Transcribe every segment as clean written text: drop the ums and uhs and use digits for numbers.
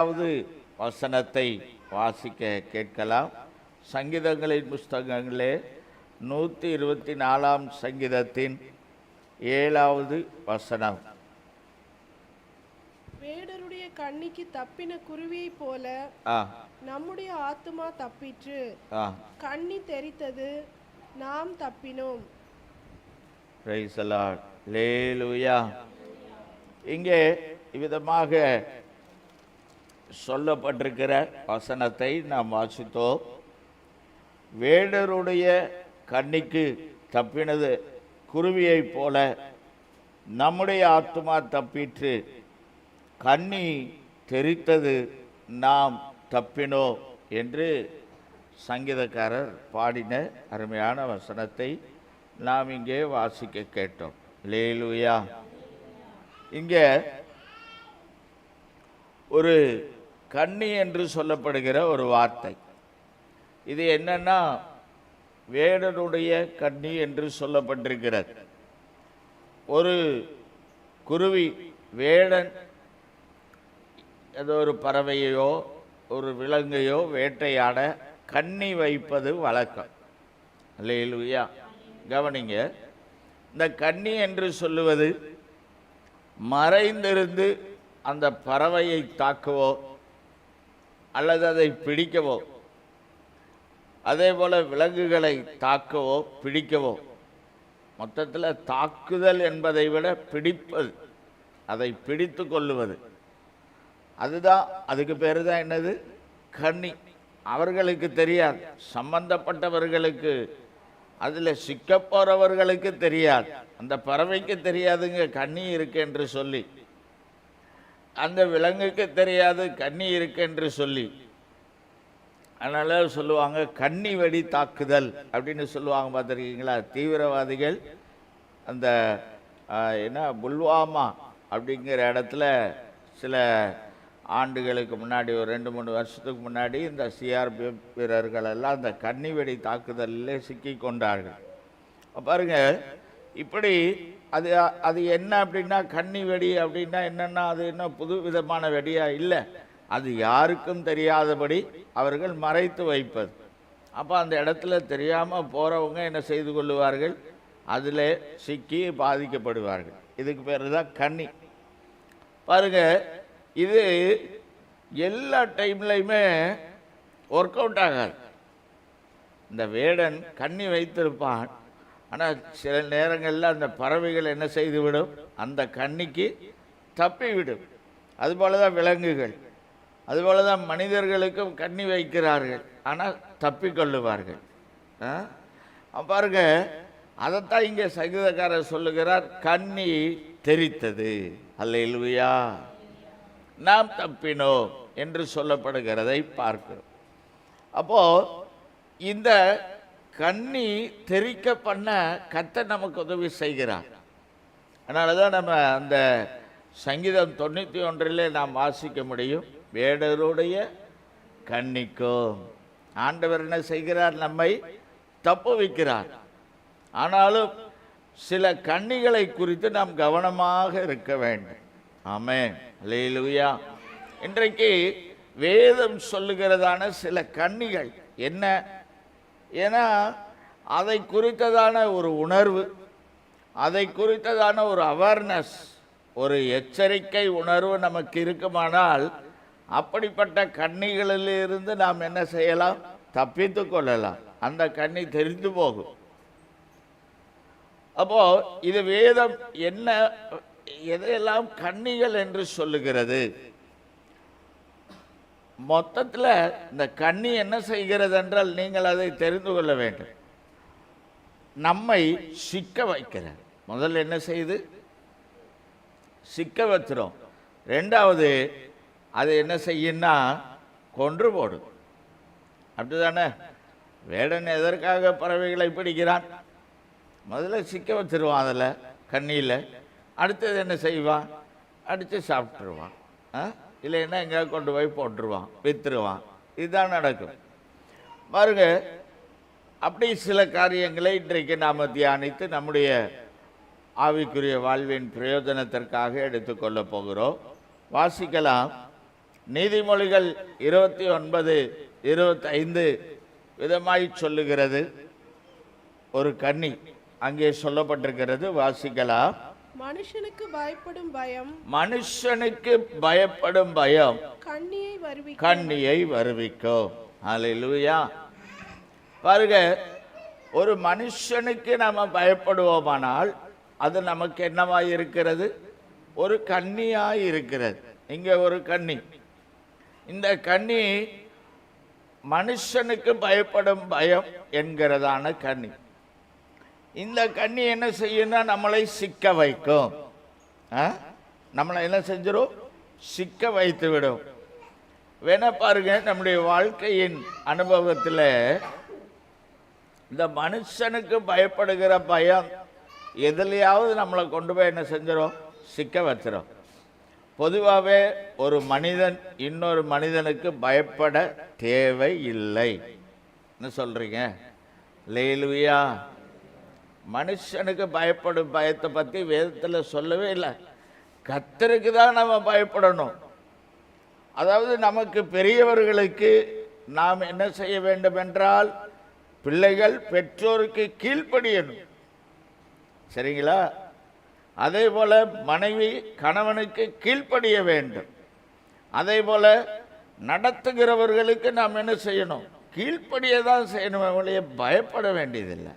வசனத்தை வாசிக்க கேட்கலாம். சங்கீதங்களின் புஸ்தகங்களே 124 சங்கீதத்தின் 7வது வசனம். வேடருடைய கண்ணிக்கு தப்பின குருவியை போல நம்முடைய ஆத்துமா தப்பிற்று, கண்ணி தெரித்தது, நாம் தப்பினோம். Praise the Lord. Hallelujah. இங்கே இவ்விதமாக சொல்லப்பட்டிருக்கிற வசனத்தை நாம் வாசித்தோம். வேடருடைய கண்ணிக்கு தப்பினது குருவியை போல நம்முடைய ஆத்துமா தப்பிற்று, கண்ணி தெரித்தது, நாம் தப்பினோம் என்று சங்கீதக்காரர் பாடின அருமையான வசனத்தை நாம் இங்கே வாசிக்க கேட்டோம். அல்லேலூயா. இங்கே ஒரு கண்ணி என்று சொல்லப்படுகிற ஒரு வார்த்தை, இது என்னன்னா வேடனுடைய கண்ணி என்று சொல்லப்பட்டிருக்கிறது. ஒரு குருவி, வேடன் ஏதோ ஒரு பறவையோ ஒரு விலங்கையோ வேட்டையாட கண்ணி வைப்பது வழக்கம். அல்லேலூயா. கவனிங்க, இந்த கண்ணி என்று சொல்லுவது மறைந்திருந்து அந்த பறவையை தாக்கவோ அல்லது அதை பிடிக்கவோ, அதே போல விலங்குகளை தாக்கவோ பிடிக்கவோ, மொத்தத்தில் தாக்குதல் என்பதை விட பிடிப்பது, அதை பிடித்து கொள்ளுவது, அதுதான், அதுக்கு பேர் தான் என்னது, கண்ணி. அவர்களுக்கு தெரியாது, சம்பந்தப்பட்டவர்களுக்கு, அதில் சிக்க போறவர்களுக்கு தெரியாது, அந்த பறவைக்கு தெரியாதுங்க கண்ணி இருக்கு என்று சொல்லி, அந்த விலங்குக்கு தெரியாது கண்ணி இருக்கு என்று சொல்லி. அதனால சொல்லுவாங்க கண்ணி வெடி தாக்குதல் அப்படின்னு சொல்லுவாங்க. பார்த்துருக்கீங்களா? தீவிரவாதிகள் அந்த என்ன புல்வாமா அப்படிங்கிற இடத்துல சில ஆண்டுகளுக்கு முன்னாடி, ஒரு 2-3 வருஷத்துக்கு முன்னாடி, இந்த சிஆர்பிஎஃப் வீரர்கள் எல்லாம் அந்த கண்ணி வெடி தாக்குதலிலே சிக்கி கொண்டார்கள். பாருங்க, இப்படி அது என்ன அப்படின்னா, கண்ணி வெடி அப்படின்னா என்னன்னா, அது என்ன புது விதமான வெடியா? இல்லை, அது யாருக்கும் தெரியாதபடி அவர்கள் மறைத்து வைப்பது. அப்போ அந்த இடத்துல தெரியாமல் போகிறவங்க என்ன செய்து கொள்ளுவார்கள், அதில் சிக்கி பாதிக்கப்படுவார்கள். இதுக்கு பேர் தான் கண்ணி. பாருங்க, இது எல்லா டைம்லையுமே ஒர்க் அவுட் ஆகாது. இந்த வேடன் கண்ணி வைத்திருப்பான், ஆனால் சில நேரங்களில் அந்த பறவைகள் என்ன செய்துவிடும், அந்த கண்ணிக்கு தப்பிவிடும். அதுபோல தான் விலங்குகள், அதுபோல தான் மனிதர்களுக்கும் கண்ணி வைக்கிறார்கள், ஆனால் தப்பிக்கொள்ளுவார்கள். பாருங்க, அதைத்தான் இங்கே சங்கீதக்காரர் சொல்லுகிறார், கண்ணி தெரித்தது, அல்லேலூயா, நாம் தப்பினோம் என்று சொல்லப்படுகிறதை பார்க்கிறோம். அப்போ இந்த கண்ணி தெரிக்க பண்ண கர்த்தர் நமக்கு உதவி செய்கிறார். அதனால தான் நம்ம அந்த சங்கீதம் 91 நாம் வாசிக்க முடியும், வேடருடைய கண்ணிக்கும் ஆண்டவர் என்ன செய்கிறார், நம்மை தப்புவிக்கிறார். ஆனாலும் சில கண்ணிகளை குறித்து நாம் கவனமாக இருக்க வேண்டும். ஆமென், அல்லேலூயா. இன்றைக்கு வேதம் சொல்லுகிறதான சில கண்ணிகள் என்ன, ஏன்னா அதை குறித்ததான ஒரு உணர்வு, அதை குறித்ததான ஒரு அவேர்னஸ், ஒரு எச்சரிக்கை உணர்வு நமக்கு இருக்குமானால், அப்படிப்பட்ட கண்ணிகளிலிருந்து நாம் என்ன செய்யலாம், தப்பித்து கொள்ளலாம். அந்த கண்ணி தெரிந்து போகும். அப்போ இது வேதம் என்ன, எதையெல்லாம் கண்ணிகள் என்று சொல்லுகிறது. மொத்தத்தில் இந்த கண்ணி என்ன செய்கிறது என்றால், நீங்கள் அதை தெரிந்து கொள்ள வேண்டும், நம்மை சிக்க வைக்கிறார். முதல்ல என்ன செய்யுது, சிக்க வச்சிரும். ரெண்டாவது, அது என்ன செய்யுன்னா கொன்று போடும். அப்படிதானே? வேடன் எதற்காக பறவைகளை பிடிக்கிறான், முதல்ல சிக்க வச்சிருவான் அதில், கண்ணியில். அடுத்தது என்ன செய்வான், அடித்து சாப்பிட்ருவான், இல்லைன்னா எங்கேயாவது கொண்டு போய் போட்டுருவான், விற்றுருவான். இதுதான் நடக்கும். பாருங்க, அப்படி சில காரியங்களை இன்றைக்கு நாம் தியானித்து நம்முடைய ஆவிக்குரிய வாழ்வின் பிரயோஜனத்திற்காக எடுத்துக்கொள்ள போகிறோம். வாசிக்கலாம். நீதிமொழிகள் 29:25 விதமாய் சொல்லுகிறது. ஒரு கன்னி அங்கே சொல்லப்பட்டிருக்கிறது, வாசிக்கலாம். மனுஷனுக்கு பயப்படும் பயம் மனுஷனுக்கு பயப்படும் பயம் கண்ணியை வருவிக்கும். ஹல்லேலூயா. பாருங்க, ஒரு மனுஷனுக்கு நாம பயப்படுவோமானால் அது நமக்கு என்னவாய் இருக்கிறது? ஒரு கன்னியாய் இருக்கிறது. இங்க ஒரு கன்னி, இந்த கன்னி மனுஷனுக்கு பயப்படும் பயம் என்கிறதான கன்னி. இந்த கன்னி என்ன செய்யும்னா நம்மளை சிக்க வைக்கும். நம்மளை என்ன செஞ்சிடும்? சிக்க வைத்து விடும். வேணா பாருங்க, நம்முடைய வாழ்க்கையின் அனுபவத்தில் இந்த மனுஷனுக்கு பயப்படுகிற பயம் எதுலையாவது நம்மளை கொண்டு போய் என்ன செஞ்சிடும்? சிக்க வச்சிடும். பொதுவாகவே ஒரு மனிதன் இன்னொரு மனிதனுக்கு பயப்பட தேவை இல்லை. என்ன சொல்றீங்க? அல்லேலூயா. மனுஷனுக்கு பயப்படும் பயத்தை பற்றி வேதத்தில் சொல்லவே இல்லை. கர்த்தருக்கு தான் நம்ம பயப்படணும். அதாவது நமக்கு பெரியவர்களுக்கு நாம் என்ன செய்ய வேண்டும் என்றால், பிள்ளைகள் பெற்றோருக்கு கீழ்ப்படியணும். சரிங்களா? அதே போல மனைவி கணவனுக்கு கீழ்ப்படிய வேண்டும். அதே போல நடத்துகிறவர்களுக்கு நாம் என்ன செய்யணும்? கீழ்ப்படிய தான் செய்யணும். அவங்களையே பயப்பட வேண்டியதில்லை.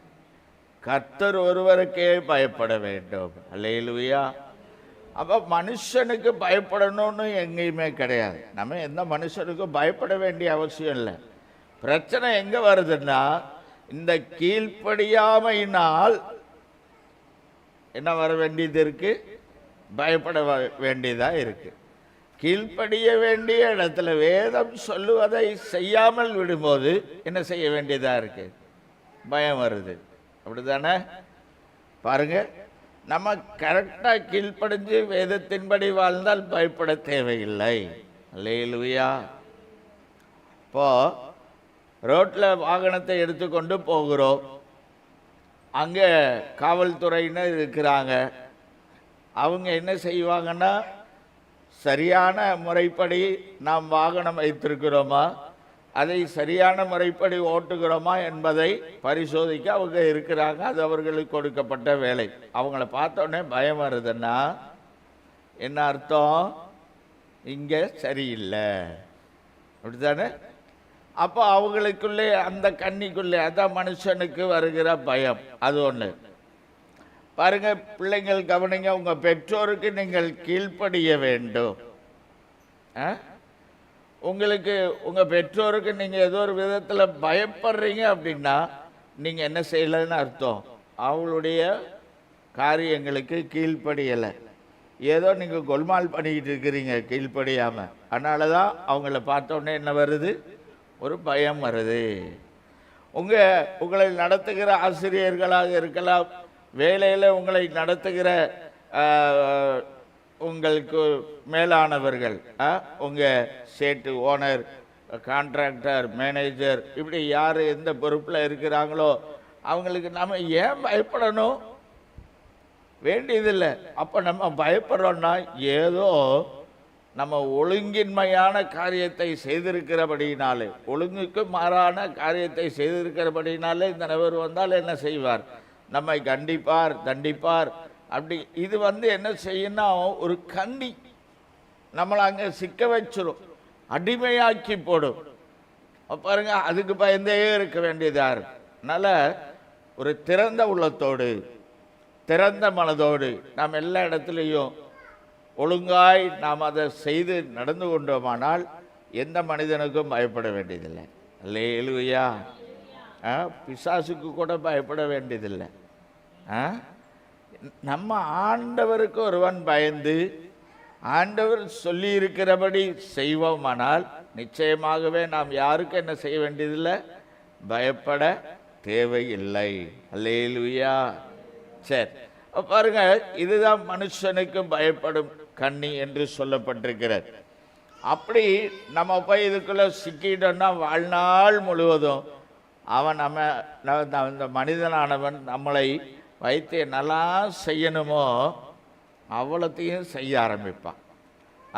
கர்த்தர் ஒருவருக்கே பயப்பட வேண்டும். அல்லேலூயா. அப்போ மனுஷனுக்கு பயப்படணும்னு எங்கேயுமே கிடையாது. நம்ம எந்த மனுஷனுக்கும் பயப்பட வேண்டிய அவசியம் இல்லை. பிரச்சனை எங்கே வருதுன்னா, இந்த கீழ்ப்படியாமையினால் என்ன வர வேண்டியது இருக்கு? பயப்பட வேண்டியதாக இருக்கு. கீழ்ப்படிய வேண்டிய இடத்துல வேதம் சொல்லுவதை செய்யாமல் விடும்போது என்ன செய்ய வேண்டியதாக இருக்கு? பயம் வருது. அப்படிதானே? பாருங்க, நம்ம கரெக்டாக கீழ்ப்படிஞ்சு வேதத்தின்படி வாழ்ந்தால் பயப்பட தேவையில்லை. அல்லேலூயா. இப்போ ரோட்டில் வாகனத்தை எடுத்துக்கொண்டு போகிறோம். அங்கே காவல்துறையினர் இருக்கிறாங்க. அவங்க என்ன செய்வாங்கன்னா, சரியான முறைப்படி நாம் வாகனம் வைத்திருக்கிறோமா, அதை சரியான முறைப்படி ஓட்டுகிறோமா என்பதை பரிசோதிக்க அவங்க இருக்கிறாங்க. அது அவர்களுக்கு கொடுக்கப்பட்ட வேலை. அவங்கள பார்த்தோன்னே பயம் வருதுன்னா என்ன அர்த்தம்? இங்கே சரியில்லை. அப்படித்தானே? அப்போ அவங்களுக்குள்ளே, அந்த கன்னிக்குள்ளே, அதான் மனுஷனுக்கு வருகிற பயம். அது ஒன்று. பாருங்க பிள்ளைங்கள், கவனிங்க. உங்கள் பெற்றோருக்கு நீங்கள் கீழ்ப்படிய வேண்டும். உங்களுக்கு உங்கள் பெற்றோருக்கு நீங்கள் ஏதோ ஒரு விதத்தில் பயப்படுறீங்க அப்படின்னா நீங்கள் என்ன செய்யலைன்னு அர்த்தம்? அவங்களுடைய காரியங்களுக்கு கீழ்ப்படியலை. ஏதோ நீங்கள் கொல்மால் பண்ணிக்கிட்டு இருக்கிறீங்க கீழ்ப்படியாமல். அதனால தான் அவங்கள பார்த்தோன்னே என்ன வருது? ஒரு பயம் வருது. உங்களை நடத்துகிற ஆசிரியர்களாக இருக்கலாம், வேலையில் உங்களை நடத்துகிற உங்களுக்கு மேலானவர்கள், உங்கள் சேட்டு, ஓனர், கான்ட்ராக்டர், மேனேஜர், இப்படி யார் எந்த பொறுப்பில் இருக்கிறாங்களோ அவங்களுக்கு நம்ம ஏன் பயப்படணும்? வேண்டியதில்லை. அப்போ நம்ம பயப்படுறோன்னா ஏதோ நம்ம ஒழுங்கின்மையான காரியத்தை செய்திருக்கிறபடினாலே, ஒழுங்குக்கு மாறான காரியத்தை செய்திருக்கிறபடினாலே இந்த நபர் வந்தால் என்ன செய்வார்? நம்மை கண்டிப்பார், தண்டிப்பார். அப்படி இது என்ன செய்யணும்னா, ஒரு கண்ணி நம்மளை அங்கே சிக்க வச்சிடும், அடிமையாக்கி போடும். பாருங்க, அதுக்கு பயந்தே இருக்க வேண்டியதாக இருக்கு. அதனால் ஒரு திறந்த உள்ளத்தோடு, திறந்த மனதோடு நாம் எல்லா இடத்துலையும் ஒழுங்காய் நாம் அதை செய்து நடந்து கொண்டோமானால் எந்த மனிதனுக்கும் பயப்பட வேண்டியதில்லை. அல்லேலூயா. பிசாசுக்கு கூட பயப்பட வேண்டியதில்லை. நம்ம ஆண்டவருக்கு ஒருவன் பயந்து ஆண்டவர் சொல்லி இருக்கிறபடி செய்வோமானால் நிச்சயமாகவே நாம் யாருக்கு என்ன செய்ய வேண்டியதில்லை? பயப்பட தேவையில்லை. அல்லேலூயா. சரி, பாருங்க, இதுதான் மனுஷனுக்கு பயப்படும் கண்ணி என்று சொல்லப்பட்டிருக்கிறது. அப்படி நம்ம போய் இதுக்குள்ள சிக்கிட்டோம்னா வாழ்நாள் முழுவதும் அவன் இந்த மனிதனானவன் நம்மளை வைத்து என்னெல்லாம் செய்யணுமோ அவ்வளோத்தையும் செய்ய ஆரம்பிப்பான்.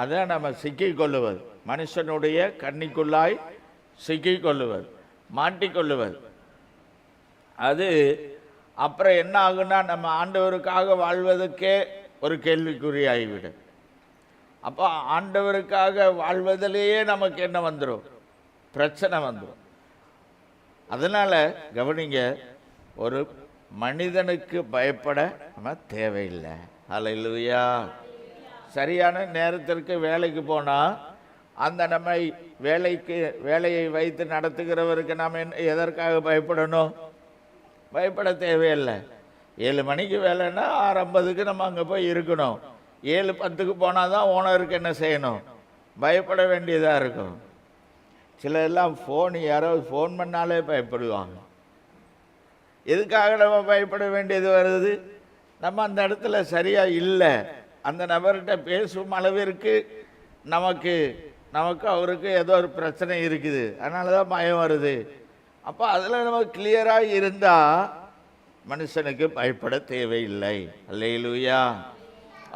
அதான் நம்ம சிக்கி கொள்ளுவது. மனுஷனுடைய கண்ணிக்குள்ளாய் சிக்கிக்கொள்ளுவது, மாட்டிக்கொள்ளுவது. அது அப்புறம் என்ன ஆகுன்னா, நம்ம ஆண்டவருக்காக வாழ்வதற்கே ஒரு கேள்விக்குறியாகிவிடும். அப்போ ஆண்டவருக்காக வாழ்வதிலேயே நமக்கு என்ன வந்துடும்? பிரச்சனை வந்துடும். அதனால் கவனிங்க, ஒரு மனிதனுக்கு பயப்பட நம்ம தேவையில்லை. அல்லேலூயா. சரியான நேரத்திற்கு வேலைக்கு போனால் அந்த நம்மை வேலையை வைத்து நடத்துகிறவருக்கு நாம் எதற்காக பயப்படணும்? பயப்பட தேவையில்லை. 7 மணிக்கு வேலைன்னா 6:50க்கு நம்ம அங்கே போய் இருக்கணும். 7:10க்கு போனால் தான் ஓனருக்கு என்ன செய்யணும்? பயப்பட வேண்டியதாக இருக்கும். சிலரெல்லாம் யாராவது ஃபோன் பண்ணாலே பயப்படுவாங்க. எதுக்காக நம்ம பயப்பட வேண்டியது வருது? நம்ம அந்த இடத்துல சரியாக இல்லை, அந்த நபர்கிட்ட பேசும் அளவிற்கு நமக்கு அவருக்கு ஏதோ ஒரு பிரச்சனை இருக்குது, அதனால தான் பயம் வருது. அப்போ அதில் நம்ம கிளியராக இருந்தால் மனுஷனுக்கு பயப்பட தேவையில்லை. அல்லேலூயா.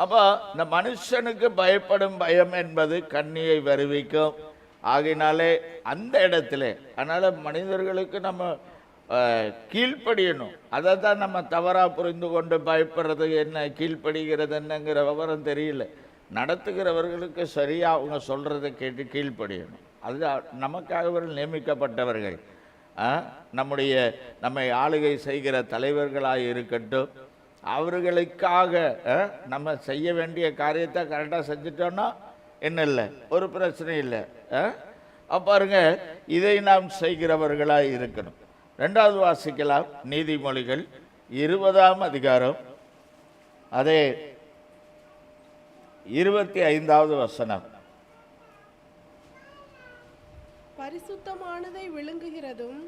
அப்போ இந்த மனுஷனுக்கு பயப்படும் பயம் என்பது கண்ணியை வருவிக்கும். ஆகினாலே அந்த இடத்துல அதனால் மனிதர்களுக்கு நம்ம கீழ்ப்படியணும். அதை தான் நம்ம தவறாக புரிந்து கொண்டு பயப்படுறது என்ன, கீழ்ப்படுகிறது என்னங்கிற விவரம் தெரியல. நடத்துகிறவர்களுக்கு சரியாக அவங்க சொல்கிறத கேட்டு கீழ்ப்படியணும். அது நமக்காக அவர்கள் நியமிக்கப்பட்டவர்கள். நம்மை ஆளுகை செய்கிற தலைவர்களாக இருக்கட்டும், அவர்களுக்காக நம்ம செய்ய வேண்டிய காரியத்தை கரெக்டாக செஞ்சிட்டோன்னா என்ன இல்லை, ஒரு பிரச்சனை இல்லை. பாருங்க, இதை நாம் செய்கிறவர்களாக இருக்கணும். 2வது வாசிக்கலாம், நீதிமொழிகள் 20ஆம் அதிகாரம், அதே 25வது வசனம். பரிசுத்தமானதை விழுங்குகிறதும்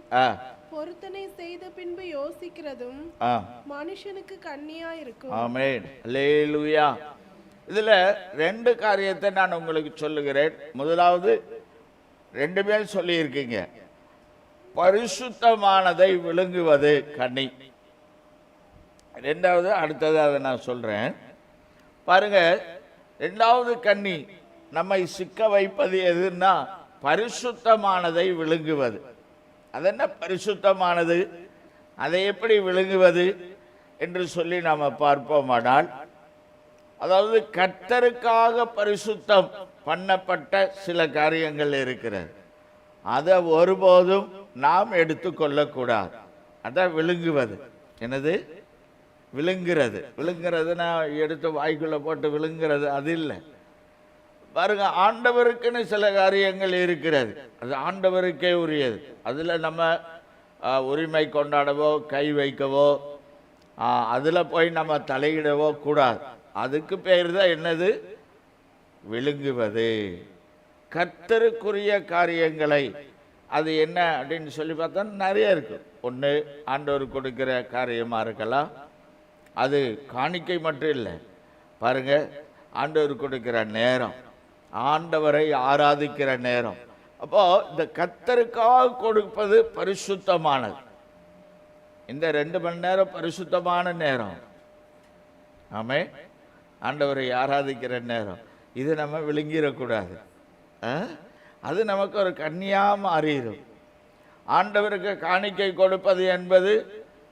பொருத்தனை செய்த பின்பு யோசிக்கிறதும் மனுஷனுக்கு கண்ணியா இருக்கும். ஆமென். அல்லேலூயா. இதுல 2 காரியத்தை நான் உங்களுக்கு சொல்லுகிறேன். முதலாவது 2 பேர் சொல்லி இருக்கீங்க, பரிசுத்தமானதை விழுங்குவது கண்ணி. 2வது அடுத்தது அதை நான் சொல்றேன். பாருங்க, 2வது கண்ணி நம்மை சிக்க வைப்பது எதுன்னா பரிசுத்தமானதை விழுங்குவது. அது என்ன பரிசுத்தமானது, அதை எப்படி விழுங்குவது என்று சொல்லி நாம் பார்ப்போமானால், அதாவது கர்த்தருக்காக பரிசுத்தம் பண்ணப்பட்ட சில காரியங்கள் இருக்கிறது. அதை ஒருபோதும் நாம் எடுத்துக்கொள்ளக்கூடாது. அதான் விழுங்குவது. என்னது விழுங்குறதுன்னா எடுத்து வாய்க்குள்ள போட்டு விழுங்குறது அது இல்லை. பாருங்க, ஆண்டவருக்குன்னு சில காரியங்கள் இருக்கிறது, அது ஆண்டவருக்கே உரியது. அதில் நம்ம உரிமை கொண்டாடவோ கை வைக்கவோ அதில் போய் நம்ம தலையிடவோ கூடாது. அதுக்கு பேர் தான் என்னது? விழுங்குவது. கர்த்தருக்குரிய காரியங்களை அது என்ன அப்படின்னு சொல்லி பார்த்தா நிறைய இருக்கு. ஒன்று ஆண்டவர் கொடுக்கிற காரியமாக இருக்கலாம், அது காணிக்கை மட்டும் இல்லை. பாருங்க, ஆண்டவர் கொடுக்கிற நேரம், ஆண்டவரை ஆராதிக்கிற நேரம். அப்போ இந்த கர்த்தருக்காக கொடுப்பது பரிசுத்தமானது. இந்த 2 மணி நேரம் பரிசுத்தமான நேரம். ஆமே, ஆண்டவரை ஆராதிக்கிற நேரம். இது நம்ம விழுங்கிடக்கூடாது. அது நமக்கு ஒரு கண்ணியாக மாறிடும். ஆண்டவருக்கு காணிக்கை கொடுப்பது என்பது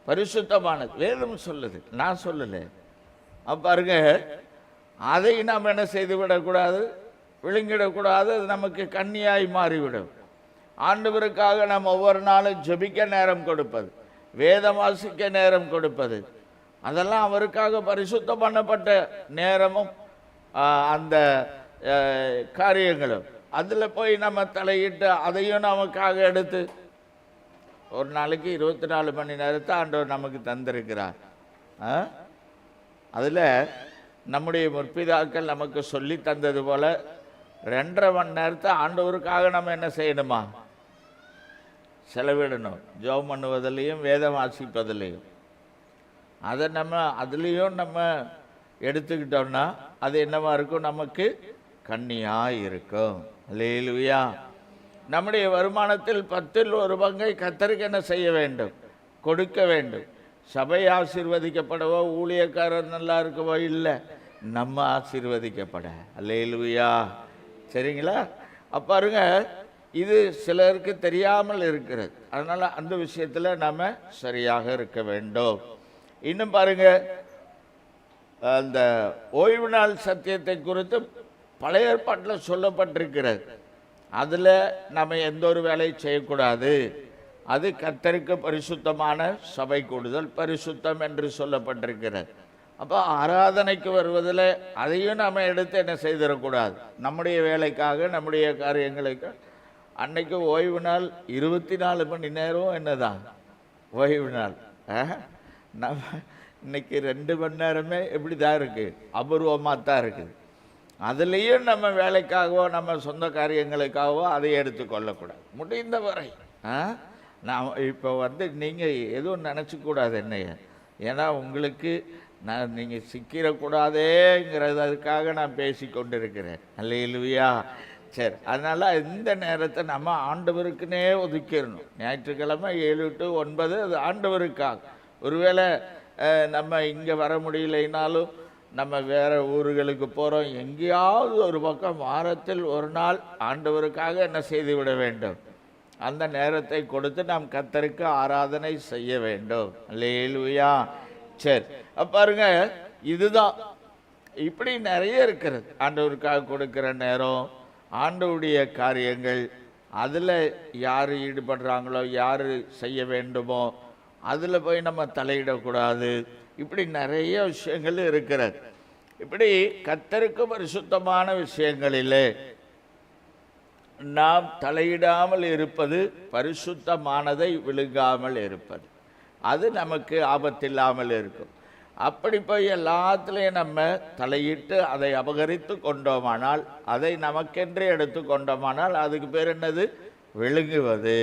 பரிசுத்தமானது. வேதம் சொல்லுது, நான் சொல்லலை. பாருங்க, அதை நாம் என்ன செய்து விடக்கூடாது, விழுங்கிடக்கூடாது. அது நமக்கு கண்ணியாய் மாறிவிடும். ஆண்டவருக்காக நாம் ஒவ்வொரு நாளும் ஜெபிக்க நேரம் கொடுப்பது, வேதம் வாசிக்க நேரம் கொடுப்பது, அதெல்லாம் அவருக்காக பரிசுத்தம் பண்ணப்பட்ட நேரமும் அந்த காரியங்களும். அதில் போய் நம்ம தலையிட்டு அதையும் நமக்காக எடுத்து, ஒரு நாளைக்கு 24 மணி நேரத்தை ஆண்டவர் நமக்கு தந்திருக்கிறார். அதில் நம்முடைய முற்பிதாக்கள் நமக்கு சொல்லி தந்தது போல 2.5 மணி நேரத்தை ஆண்டவருக்காக நம்ம என்ன செய்யணுமா? செலவிடணும். ஜெபம் பண்ணுவதிலையும் வேதம் வாசிப்பதிலையும். அதை நம்ம அதுலேயும் நம்ம எடுத்துக்கிட்டோம்னா அது என்னவா இருக்கும்? நமக்கு கண்ணியாக இருக்கும். அல்லேலூயா. நம்முடைய வருமானத்தில் 10ல் 1 பங்கை கர்த்தருக்கு என்ன செய்ய வேண்டும்? கொடுக்க வேண்டும். சபை ஆசீர்வதிக்கப்படவோ ஊழியக்காரர் நல்லா இருக்கவோ இல்லை, நம்ம ஆசீர்வதிக்கப்பட. அல்லேலூயா. சரிங்களா? அப்ப பாருங்க, இது சிலருக்கு தெரியாமல் இருக்கிறது. அதனால அந்த விஷயத்துல நாம சரியாக இருக்க வேண்டும். இன்னும் பாருங்க, அந்த ஓய்வு நாள் சத்தியத்தை குறித்து பழைய ஏற்பாட்டில் சொல்லப்பட்டிருக்கிறது. அதில் நம்ம எந்த ஒரு வேலையும் செய்யக்கூடாது. அது கர்த்தருக்கு பரிசுத்தமான சபை கூடுதல் பரிசுத்தம் என்று சொல்லப்பட்டிருக்கிறது. அப்போ ஆராதனைக்கு வருவதில் அதையும் நம்ம எடுத்து என்ன செய்திடக்கூடாது. நம்முடைய வேலைக்காக, நம்முடைய காரியங்களுக்கு அன்னைக்கு ஓய்வு நாள் 24 மணி நேரம் என்னதான் ஓய்வு நாள். நம்ம இன்னைக்கு 2 மணி நேரமே எப்படி தான் இருக்குது, அபூர்வமாக தான் இருக்குது. அதுலேயும் நம்ம வேலைக்காகவோ நம்ம சொந்த காரியங்களுக்காகவோ அதை எடுத்துக்கொள்ளக்கூடாது. முடிந்த வரை நான் இப்போ நீங்கள் எதுவும் நினச்சிக்கூடாது என்னைய. ஏன்னா உங்களுக்கு நீங்கள் சிக்கிடக்கூடாதேங்கிறதுக்காக நான் பேசி கொண்டிருக்கிறேன். அல்லேலூயா. சரி, அதனால் இந்த நேரத்தை நம்ம ஆண்டவருக்குன்னே ஒதுக்கிடணும். ஞாயிற்றுக்கிழமை 7 to 9 அது ஆண்டவருக்காக. ஒருவேளை நம்ம இங்கே வர முடியலைனாலும் நம்ம வேறு ஊர்களுக்கு போகிறோம், எங்கேயாவது ஒரு பக்கம் வாரத்தில் ஒரு நாள் ஆண்டவருக்காக என்ன செய்து விட வேண்டும். அந்த நேரத்தை கொடுத்து நாம் கர்த்தருக்கு ஆராதனை செய்ய வேண்டும். அல்லேலூயா. சரி, பாருங்க, இதுதான் இப்படி நிறைய இருக்கிறது. ஆண்டவருக்காக கொடுக்கிற நேரம், ஆண்டவருடைய காரியங்கள், அதில் யார் ஈடுபடுறாங்களோ, யார் செய்ய வேண்டுமோ அதில் போய் நம்ம தலையிடக்கூடாது. இப்படி நிறைய விஷயங்கள் இருக்கிறது. இப்படி கர்த்தருக்கு பரிசுத்தமான விஷயங்களிலே நாம் தலையிடாமல் இருப்பது, பரிசுத்தமானதை விழுங்காமல் இருப்பது, அது நமக்கு ஆபத்தில்லாமல் இருக்கும். அப்படி போய் எல்லாத்துலேயும் நம்ம தலையிட்டு அதை அபகரித்து கொண்டோமானால், அதை நமக்கென்று எடுத்து கொண்டோமானால் அதுக்கு பேர் என்னது? விழுங்குவது.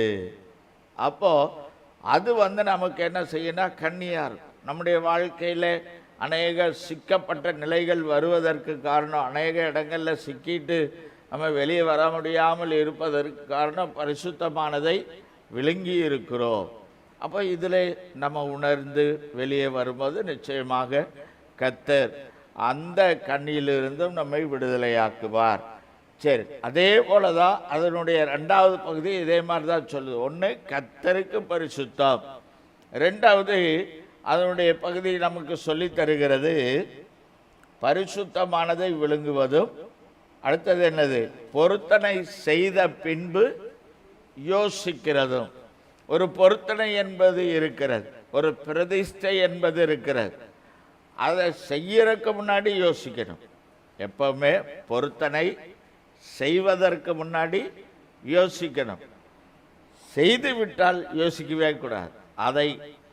அப்போது அது நமக்கு என்ன செய்யணும்? கண்ணியாக இருக்கும். நம்முடைய வாழ்க்கையில் அநேக சிக்கப்பட்ட நிலைகள் வருவதற்கு காரணம், அநேக இடங்களில் சிக்கிட்டு நம்ம வெளியே வர முடியாமல் இருப்பதற்கு காரணம் பரிசுத்தமானதை விழுங்கி இருக்கிறோம். அப்போ இதில் நம்ம உணர்ந்து வெளியே வரும்போது நிச்சயமாக கர்த்தர் அந்த கண்ணியிலிருந்தும் நம்மை விடுதலையாக்குவார். சரி, அதே போல தான் அதனுடைய 2வது பகுதி இதே மாதிரி தான் சொல்லுது. ஒன்று கர்த்தருக்கு பரிசுத்தம், 2வது அதனுடைய பகுதி நமக்கு சொல்லி தருகிறது பரிசுத்தமானதை விழுங்குவதும். அடுத்தது என்னது? பொருத்தனை செய்த பின்பு யோசிக்கிறதும். ஒரு பொருத்தனை என்பது இருக்கிறது, ஒரு பிரதிஷ்டை என்பது இருக்கிறது. அதை செய்யறதுக்கு முன்னாடி யோசிக்கணும். எப்பவுமே பொருத்தனை செய்வதற்கு முன்னாடி யோசிக்கணும். செய்து விட்டால் யோசிக்கவே கூடாது.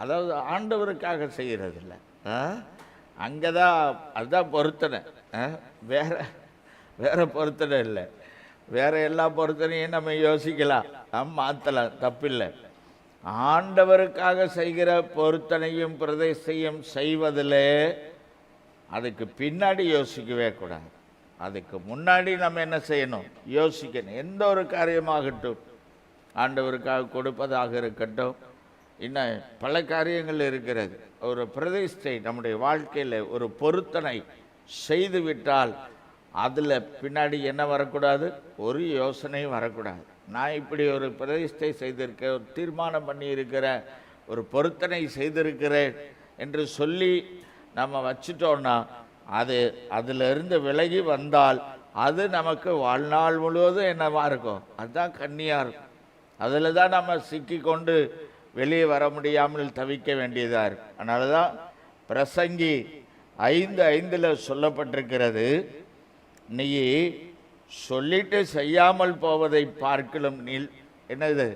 அதாவது ஆண்டவருக்காக செய்கிறது இல்லை, அங்கதான் அதுதான் பொருத்தனை. வேற பொருத்தனை இல்லை. வேற எல்லா பொருத்தனையும் நம்ம யோசிக்கலாம், நம்ம மாற்றலாம், தப்பில்லை. ஆண்டவருக்காக செய்கிற பொருத்தனையும் பிரதிஷ்டையும் செய்வதில் அதுக்கு பின்னாடி யோசிக்கவே கூடாது. அதுக்கு முன்னாடி நம்ம என்ன செய்யணும்? யோசிக்கணும். எந்த ஒரு காரியமாகட்டும், ஆண்டவருக்காக கொடுப்பதாக இருக்கட்டும், இன்னும் பல காரியங்கள் இருக்கிறது. ஒரு பிரதிஷ்டை நம்முடைய வாழ்க்கையில் ஒரு பொருத்தனை செய்து விட்டால் அதில் பின்னாடி என்ன வரக்கூடாது? ஒரு யோசனையும் வரக்கூடாது. நான் இப்படி ஒரு பிரதிஷ்டை செய்திருக்கேன், ஒரு தீர்மானம் பண்ணியிருக்கிறேன், ஒரு பொருத்தனை செய்திருக்கிறேன் என்று சொல்லி நம்ம வச்சுட்டோன்னா அதிலிருந்து விலகி வந்தால் அது நமக்கு வாழ்நாள் முழுவதும் என்னவா இருக்கும்? அதுதான் கண்ணியாக இருக்கும். அதில் தான் நம்ம சிக்கி கொண்டு வெளியே வர முடியாமல் தவிக்க வேண்டியதாக இருக்கு. அதனால தான் பிரசங்கி 5:5 சொல்லப்பட்டிருக்கிறது, நீ சொல்லிட்டு செய்யாமல் போவதை பார்க்கலும் நீல். என்னது?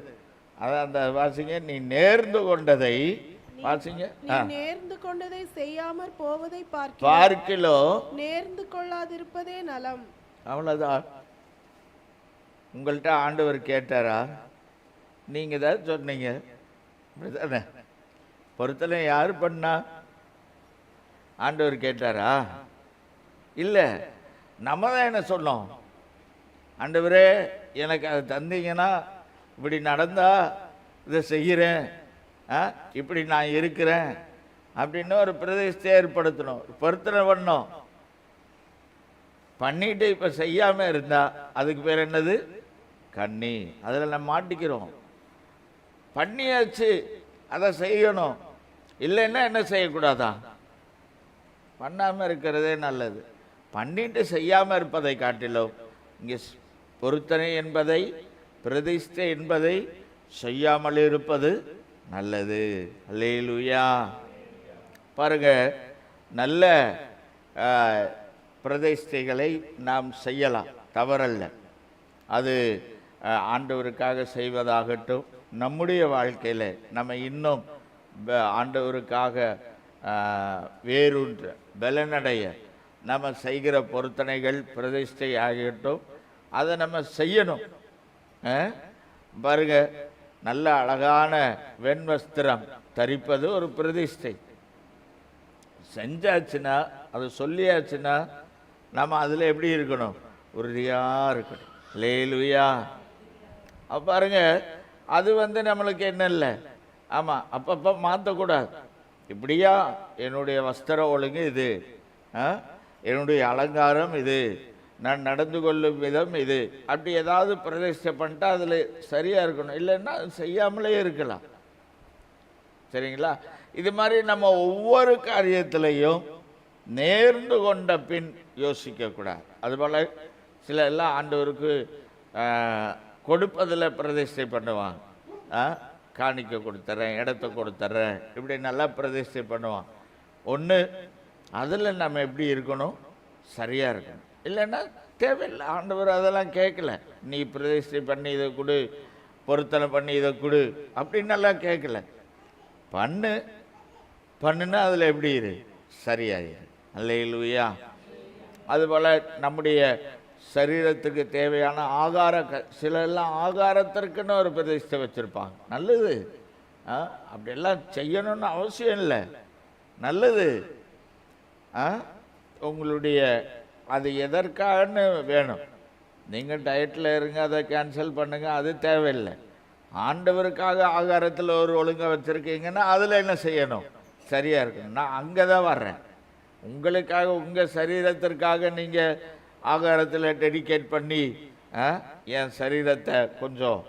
அதான் அந்த வாசிங்க, நீ நேர்ந்து கொண்டதை வாசிங்க. நேர்ந்து கொண்டதை செய்யாமல் போவதை பார்க்கிலோ நேர்ந்து கொள்ளாதிருப்பதே நலம். அவ்வளவுதான். உங்கள்கிட்ட ஆண்டவர் கேட்டாரா? நீங்க தான் சொன்னீங்க, அப்படித்தானே? பொருத்தனை யாரு பண்ணா? ஆண்டவர் கேட்டாரா? இல்லை, நம்ம தான் என்ன சொன்னோம்? ஆண்டவரே எனக்கு அதை தந்தீங்கன்னா இப்படி நடந்தா இதை செய்கிறேன், இப்படி நான் இருக்கிறேன் அப்படின்னு ஒரு பிரதிஷ்டை ஏற்படுத்தணும், பொருத்தனை பண்ணோம். பண்ணிட்டு இப்போ செய்யாமல் இருந்தா அதுக்கு பேர் என்னது? கண்ணி. அதில் நம்ம மாட்டிக்கிறோம். பண்ணியாச்சு, அதை செய்யணும். இல்லைன்னா என்ன செய்யக்கூடாதா? பண்ணாமல் இருக்கிறதே நல்லது. பண்ணிட்டு செய்யாமல் இருப்பதை காட்டிலும் இங்கே பொருத்தனை என்பதை, பிரதிஷ்டை என்பதை செய்யாமல் இருப்பது நல்லது. அல்லேலூயா. பாருங்க, நல்ல பிரதிஷ்டைகளை நாம் செய்யலாம், தவறல்ல. அது ஆண்டவருக்காக செய்வதாகட்டும், நம்முடைய வாழ்க்கையில் நம்ம இன்னும் ஆண்டவருக்காக வேரூன்ற பலனடைய நம்ம செய்கிற பொருத்தனைகள், பிரதிஷ்டை ஆகட்டும், அதை நம்ம செய்யணும். பாருங்க, நல்ல அழகான வெண்வஸ்திரம் தரிப்பது ஒரு பிரதிஷ்டை. செஞ்சாச்சுன்னா, அது சொல்லியாச்சுன்னா, நம்ம அதில் எப்படி இருக்கணும்? உறுதியாக இருக்கணும். அல்லேலூயா. அப்போ பாருங்க, அது நம்மளுக்கு என்ன இல்லை, ஆமாம், அப்பப்போ மாற்றக்கூடாது. இப்படியா என்னுடைய வஸ்திர ஒழுங்கு இது, என்னுடைய அலங்காரம் இது, நான் நடந்து கொள்ளும் விதம் இது, அப்படி ஏதாவது பிரதிஷ்டை பண்ணிட்டா அதில் சரியாக இருக்கணும். இல்லைன்னா செய்யாமலே இருக்கலாம். சரிங்களா? இது மாதிரி நம்ம ஒவ்வொரு காரியத்திலையும் நேர்ந்து கொண்ட பின் யோசிக்கக்கூடாது. அதுபோல் சில எல்லாம் ஆண்டவருக்கு கொடுப்பதில் பிரதிஷ்டை பண்ணுவாங்க. காணிக்க கொடுத்துட்றேன், இடத்த கொடுத்துட்றேன், இப்படி நல்லா பிரதிஷ்டை பண்ணுவான். ஒன்று, அதில் நம்ம எப்படி இருக்கணும்? சரியாக இருக்கணும். இல்லைன்னா தேவையில்லை. ஆண்டவர் அதெல்லாம் கேட்கல. நீ பிரதிஷ்டை பண்ணி இதை கொடு, பொருத்தனை பண்ணி இதை கொடு அப்படின்னெல்லாம் கேட்கல. பண்ணுன்னா அதில் எப்படி இரு? சரியாயிரு. அல்லேலூயா. அதுபோல் நம்முடைய சரீரத்துக்கு தேவையான சில எல்லாம் ஆகாரத்திற்குன்னு ஒரு பிரதிஷ்டை வச்சுருப்பாங்க. நல்லது, அப்படியெல்லாம் செய்யணும்னு அவசியம் இல்லை, நல்லது. உங்களுடைய அது எதற்காகன்னு வேணும். நீங்கள் டயட்டில் இருங்க, அதை கேன்சல் பண்ணுங்கள், அது தேவையில்லை. ஆண்டவருக்காக ஆகாரத்தில் ஒரு ஒழுங்காக வச்சுருக்கீங்கன்னா அதில் என்ன செய்யணும்? சரியாக இருக்கணும். நான் அங்கே தான் வர்றேன். உங்களுக்காக, உங்கள் சரீரத்திற்காக நீங்கள் ஆகாரத்தில் டெடிகேட் பண்ணி என் சரீரத்தை கொஞ்சம்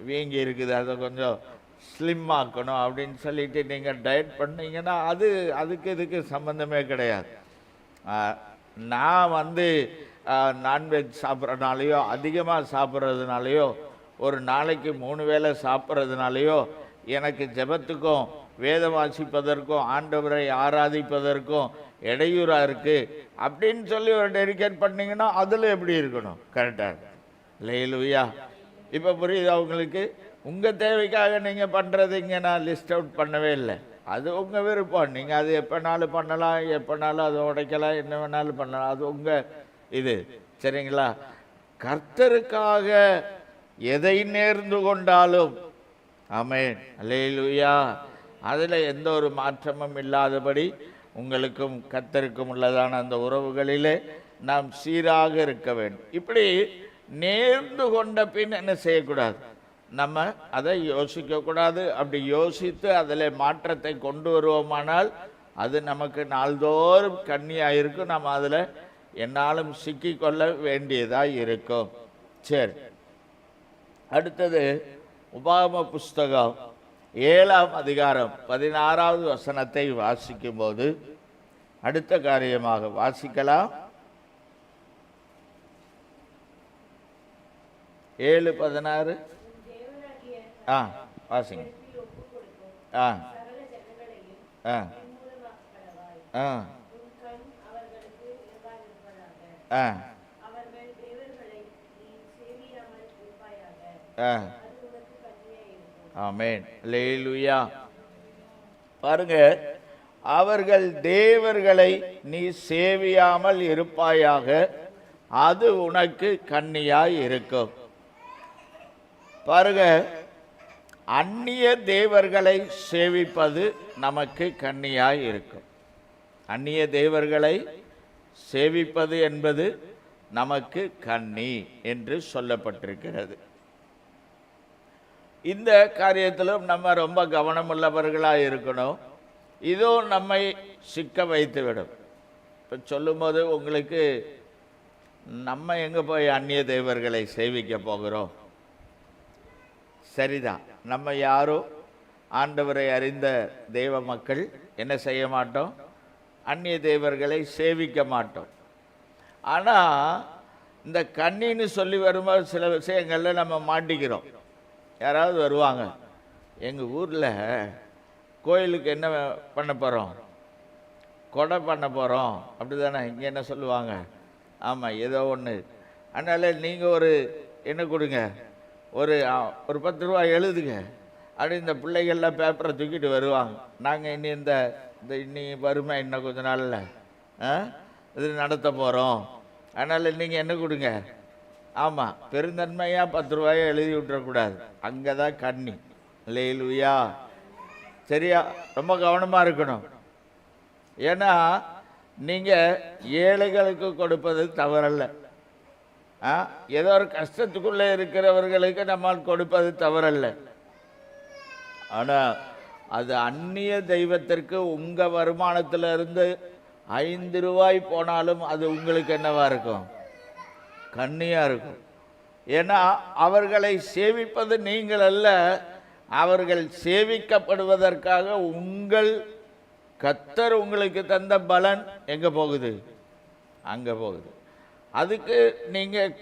வீங்கி இருக்குது, அதை கொஞ்சம் ஸ்லிம் ஆக்கணும் அப்படின்னு சொல்லிட்டு நீங்கள் டயட் பண்ணீங்கன்னா அதுக்கு இதுக்கு சம்மந்தமே கிடையாது. நான் நான்வெஜ் சாப்பிட்றதுனாலையோ, அதிகமாக சாப்பிட்றதுனாலையோ, ஒரு நாளைக்கு 3 வேளை சாப்பிட்றதுனாலையோ எனக்கு ஜெபத்துக்கும் வேத வாசிப்பதற்கும் ஆண்டவரை ஆராதிப்பதற்கும் இடையூறாக இருக்குது அப்படின்னு சொல்லி ஒரு டெடிகேட் பண்ணிங்கன்னா அதில் எப்படி இருக்கணும்? கரெக்டாக இருக்கு. அல்லேலூயா. இப்போ புரியுது அவங்களுக்கு? உங்கள் தேவைக்காக நீங்கள் பண்ணுறது இங்கே நான் லிஸ்ட் அவுட் பண்ணவே இல்லை. அது உங்கள் விருப்பம். நீங்கள் அது எப்போனாலும் பண்ணலாம், எப்போனாலும் அதை உடைக்கலாம், என்ன வேணாலும் பண்ணலாம், அது உங்கள் இது. சரிங்களா? கர்த்தருக்காக எதை நேர்ந்து கொண்டாலும், ஆமென், அல்லேலூயா, அதில் எந்த ஒரு மாற்றமும் இல்லாதபடி உங்களுக்கும் கர்த்தருக்கும் உள்ளதான அந்த உறவுகளிலே நாம் சீராக இருக்க வேண்டும். இப்படி நேர்ந்து கொண்ட பின் என்ன செய்யக்கூடாது? நம்ம அதை யோசிக்கக்கூடாது. அப்படி யோசித்து அதில் மாற்றத்தை கொண்டு வருவோமானால் அது நமக்கு நாள்தோறும் கண்ணியாக இருக்கும். நம்ம அதில் என்னாலும் சிக்கிக்கொள்ள வேண்டியதாக இருக்கும். சரி, அடுத்தது உபாகம புஸ்தகம் 7ஆம் அதிகாரம் 16வது வசனத்தை வாசிக்கும் போது அடுத்த காரியமாக வாசிக்கலாம். 7:16 வாசிங்க. ஆ ஆ ஆ ஆ ஆ ஆமென், அல்லேலூயா. பாருங்க, அவர்கள் தேவர்களை நீ சேவியாமல் இருப்பாயாக, அது உனக்கு கண்ணியாய் இருக்கும். பாருங்க, அந்நிய தேவர்களை சேவிப்பது நமக்கு கண்ணியாய் இருக்கும். அந்நிய தேவர்களை சேவிப்பது என்பது நமக்கு கண்ணி என்று சொல்லப்பட்டிருக்கிறது. இந்த காரியத்திலும் நம்ம ரொம்ப கவனமுள்ளவர்களாக இருக்கணும். இதோ நம்மை சிக்க வைத்துவிடும். இப்போ சொல்லும்போது உங்களுக்கு நம்ம எங்கே போய் அந்நிய தேவர்களை சேவிக்க போகிறோம் சரிதான். நம்ம யாரும் ஆண்டவரை அறிந்த தெய்வ மக்கள் என்ன செய்ய மாட்டோம்? அந்நிய தேவர்களை சேவிக்க மாட்டோம். ஆனால் இந்த கண்ணின்னு சொல்லி வரும்போது சில விஷயங்களில் நம்ம மாட்டிக்கிறோம். யாராவது வருவாங்க, எங்கள் ஊரில் கோயிலுக்கு என்ன பண்ண போகிறோம்? கொடை பண்ண போகிறோம், அப்படி தானே இங்கே என்ன சொல்லுவாங்க? ஆமாம், ஏதோ ஒன்று. அதனால் நீங்கள் என்ன கொடுங்க, ஒரு 10 ரூபா எழுதுங்க. அப்படி இந்த பிள்ளைகள்லாம் பேப்பரை தூக்கிட்டு வருவாங்க. நாங்கள் இன்னி வருமா இன்னும் கொஞ்ச நாளில் இது நடத்த போகிறோம், அதனால் நீங்கள் என்ன கொடுங்க. ஆமாம், பெருந்தன்மையாக 10 ரூபாயை எழுதி விட்டுறக்கூடாது. அங்கே தான் கண்ணி. அல்லேலூயா. சரியா? ரொம்ப கவனமாக இருக்கணும். ஏன்னா நீங்கள் ஏழைகளுக்கு கொடுப்பது தவறல்ல. ஏதோ ஒரு கஷ்டத்துக்குள்ளே இருக்கிறவர்களுக்கு நம்மால் கொடுப்பது தவறல்ல. ஆனால் அது அந்நிய தெய்வத்திற்கு உங்கள் வருமானத்திலிருந்து 5 ரூபாய் போனாலும் அது உங்களுக்கு என்னவா இருக்கும்? கண்ணியாக இருக்கும். ஏன்னா அவர்களை சேவிப்பது நீங்கள் அல்ல, அவர்கள் சேவிக்கப்படுவதற்காக உங்கள் கர்த்தர் உங்களுக்கு தந்த பலன் எங்கே போகுது? அங்கே போகுது. அதுக்கு நீங்கள்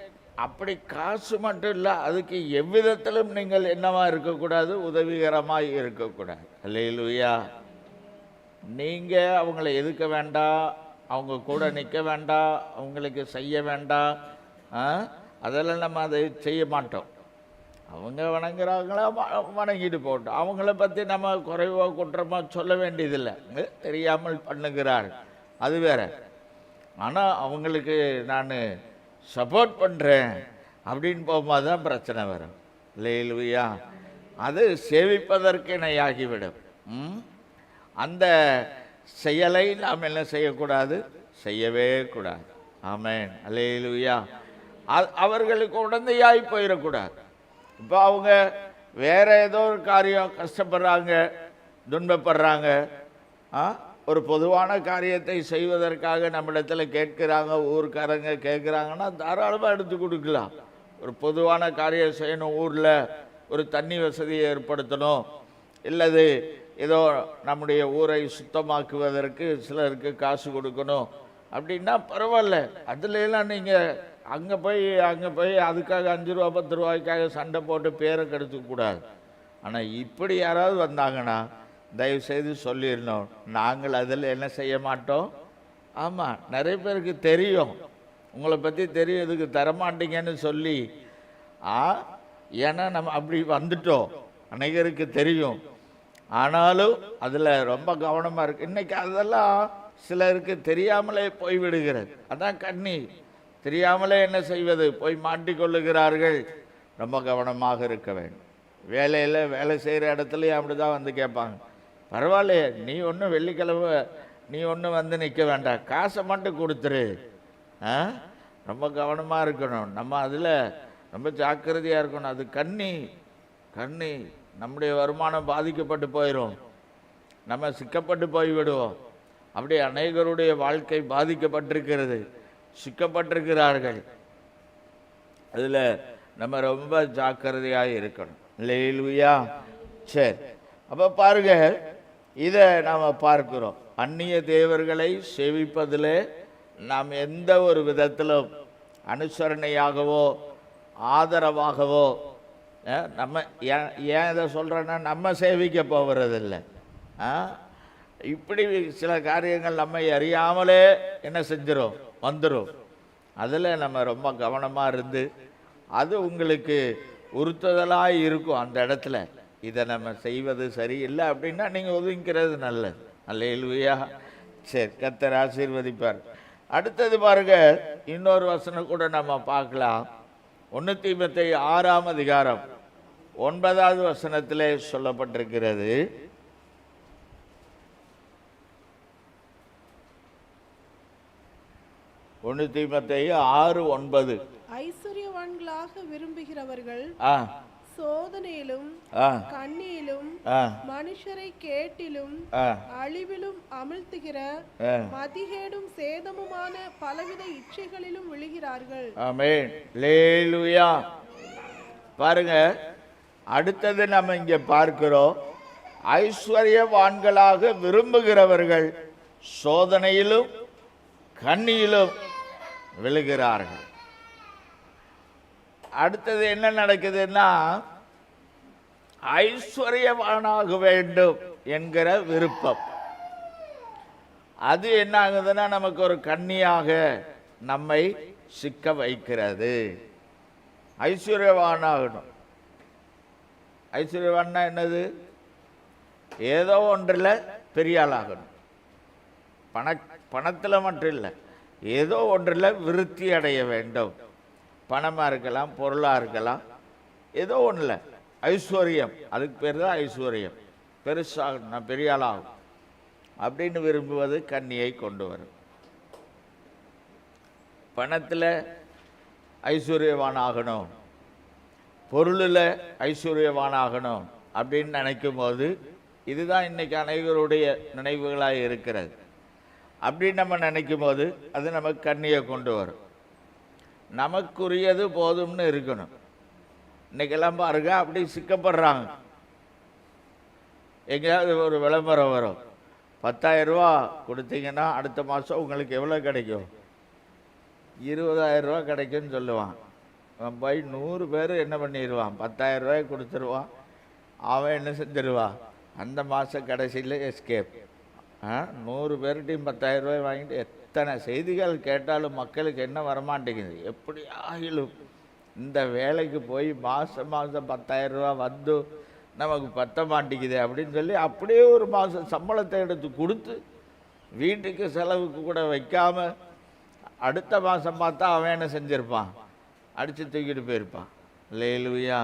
அப்படி காசு மட்டும் இல்லை, அதுக்கு எவ்விதத்திலும் நீங்கள் என்னவா இருக்கக்கூடாது? உதவிகரமாக இருக்கக்கூடாது. அல்லேலூயா. நீங்கள் அவங்கள எதுக்க வேண்டாம், அவங்க கூட நிற்க வேண்டாம், அவங்களுக்கு செய்ய வேண்டாம். அதெல்லாம் நம்ம அதை செய்ய மாட்டோம். அவங்க வணங்குறாங்களா, வணங்கிட்டு போட்டோம். அவங்கள பற்றி நம்ம குறைவோ குற்றமோ சொல்ல வேண்டியதில்லை. தெரியாமல் பண்ணுகிறார், அது வேற. ஆனால் அவங்களுக்கு நான் சப்போர்ட் பண்ணுறேன் அப்படின்னு போகும்போது தான் பிரச்சனை வரும். இல்லையா? அது சேவிப்பதற்கு இணையாகிவிடும். அந்த செயலை நாம் என்ன செய்யக்கூடாது? செய்யவே கூடாது. ஆமென். அல்லேலூயா. அவர்களுக்கு உடந்தையாகி போயிடக்கூடாது. இப்போ அவங்க வேற ஏதோ ஒரு காரியம் கஷ்டப்படுறாங்க, துன்பப்படுறாங்க, ஒரு பொதுவான காரியத்தை செய்வதற்காக நம்மிடத்தில் கேட்குறாங்க, ஊர்க்காரங்க கேட்குறாங்கன்னா தாராளமாக எடுத்து கொடுக்கலாம். ஒரு பொதுவான காரியம் செய்யணும், ஊரில் ஒரு தண்ணி வசதியை ஏற்படுத்தணும், இல்லது ஏதோ நம்முடைய ஊரை சுத்தமாக்குவதற்கு சிலருக்கு காசு கொடுக்கணும் அப்படின்னா பரவாயில்ல. அதுலாம் நீங்கள் அங்கே போய் அதுக்காக 5 ரூபா 10 ரூபாய்க்காக சண்டை போட்டு பேரை கெடுத்துக்கூடாது. ஆனால் இப்படி யாராவது வந்தாங்கன்னா தயவுசெய்து சொல்லிடணும், நாங்கள் அதில் என்ன செய்ய மாட்டோம். ஆமாம், நிறைய பேருக்கு தெரியும், உங்களை பற்றி தெரியும், இதுக்கு தரமாட்டீங்கன்னு சொல்லி. ஏன்னா நம்ம அப்படி வந்துட்டோம், அநேகருக்கு தெரியும். ஆனாலும் அதில் ரொம்ப கவனமாக இருக்கு. இன்றைக்கி அதெல்லாம் சிலருக்கு தெரியாமலே போய்விடுகிறது. அதான் கண்ணி. தெரியாமலே என்ன செய்வது? போய் மாட்டிக்கொள்ளுகிறார்கள். ரொம்ப கவனமாக இருக்க வேண்டும். வேலையில் வேலை செய்கிற இடத்துலையும் அப்படி தான் வந்து கேட்பாங்க, பரவாயில்லையே நீ ஒன்றும் வெள்ளிக்கிழமை நீ ஒன்றும் வந்து நிற்க வேண்டாம், காசை மட்டும் கொடுத்துரு. ரொம்ப கவனமாக இருக்கணும். நம்ம அதில் ரொம்ப ஜாக்கிரதையாக இருக்கணும். அது கண்ணி நம்முடைய வருமானம் பாதிக்கப்பட்டு போயிடும், நம்ம சிக்கப்பட்டு போய்விடுவோம். அப்படி அநேகருடைய வாழ்க்கை பாதிக்கப்பட்டிருக்கிறது, சிக்கப்பட்டிருக்கிறார்கள். அதில் நம்ம ரொம்ப ஜாக்கிரதையாக இருக்கணும். இல்லையா? சரி, அப்போ பாருங்க, இதை நாம் பார்க்கிறோம். அந்நிய தேவர்களை சேவிப்பதில் நாம் எந்த ஒரு விதத்திலும் அனுசரணையாகவோ ஆதரவாகவோ நம்ம ஏன் இதை சொல்கிறேன்னா, நம்ம சேவிக்க போகிறதில்லை. இப்படி சில காரியங்கள் நம்ம அறியாமலே என்ன செஞ்சிடும், வந்துடும். அதில் நம்ம ரொம்ப கவனமாக இருந்து, அது உங்களுக்கு உறுத்துதலாக இருக்கும் அந்த இடத்துல. இதை நம்ம செய்வது சரியில்லை அப்படின்னா நீங்கள் ஒதுங்கிறது நல்லது. அல்லேலூயா. சரி, கர்த்தர் ஆசீர்வதிப்பார். அடுத்தது பாருங்க, இன்னொரு வசனம் கூட நம்ம பார்க்கலாம். 1 தீமோத்தேயு 6ஆம் அதிகாரம் 9வது வசனத்திலே சொல்லப்பட்டிருக்கிறது. தீமோத்தேயு 6:9. ஐஸ்வர்யவான்களாக விரும்புகிறவர்கள் சோதனையிலும் கண்ணியிலும் மனுஷரை கேட்டிலும் அழிவிலும் அமிழ்த்துகிற மதிகேடும் சேதமுமான பலவித இச்சைகளிலும் விழுகிறார்கள். ஆமென். அல்லேலூயா. பாருங்க, அடுத்தது நம்ம இங்கே பார்க்கிறோம், ஐஸ்வர்யவான்களாக விரும்புகிறவர்கள் சோதனையிலும் கண்ணியிலும் விழுகிறார்கள். அடுத்தது என்ன நடக்குதுன்னா, ஐஸ்வர்யவானாக வேண்டும் என்கிற விருப்பம், அது என்ன ஆகுதுன்னா நமக்கு ஒரு கண்ணியாக நம்மை சிக்க வைக்கிறது. ஐஸ்வர்யவானாகணும். ஐஸ்வர்யவான்னா என்னது? ஏதோ ஒன்றில் பெரிய ஆளாகணும். பணத்தில் மட்டும் இல்லை, ஏதோ ஒன்றில் விருத்தி அடைய வேண்டும். பணமாக இருக்கலாம், பொருளாக இருக்கலாம், ஏதோ ஒன்றில் ஐஸ்வர்யம், அதுக்கு பேர் தான் ஐஸ்வர்யம். பெருசாகணும், நான் பெரிய ஆளாகும் அப்படின்னு விரும்புவது கண்ணியை கொண்டு வரும். பணத்தில் ஐஸ்வர்யவானாகணும், பொருளில் ஐஸ்வர்யவானாகணும் அப்படின்னு நினைக்கும் போது, இதுதான் இன்னைக்கு அனைவருடைய நினைவுகளாக இருக்கிறது. அப்படின்னு நம்ம நினைக்கும் போது அது நமக்கு கண்ணியை கொண்டு வரும். நமக்குரியது போதும்னு இருக்கணும். இன்னைக்கெல்லாம் பாருங்க, அப்படி சிக்கப்படுறாங்க. எங்கேயாவது ஒரு விளம்பரம் வரும், 10,000 ரூபா கொடுத்தீங்கன்னா அடுத்த மாதம் உங்களுக்கு எவ்வளோ கிடைக்கும்? 20,000 ரூபா கிடைக்கும்னு சொல்லுவான். அவன் போய் 100 பேர் என்ன பண்ணிடுவான், 10,000 ரூபாய் கொடுத்துருவான். அவன் என்ன செஞ்சிருவான், அந்த மாத கடைசியில் எஸ்கேப். 100 பேர்கிட்டையும் 10,000 ரூபாய் வாங்கிட்டு எத்தனை செய்திகள் கேட்டாலும் மக்களுக்கு என்ன வரமாட்டேங்குது, எப்படி ஆகிலும் இந்த வேலைக்கு போய் மாதம் 10,000 ரூபா வந்து நமக்கு பத்த மாட்டேங்குது அப்படின்னு சொல்லி அப்படியே ஒரு மாதம் சம்பளத்தை எடுத்து கொடுத்து வீட்டுக்கு செலவுக்கு கூட வைக்காமல் அடுத்த மாதம் பார்த்தா அவன் என்ன செஞ்சிருப்பான், அடித்து தூக்கிட்டு போயிருப்பான். அல்லேலூயா.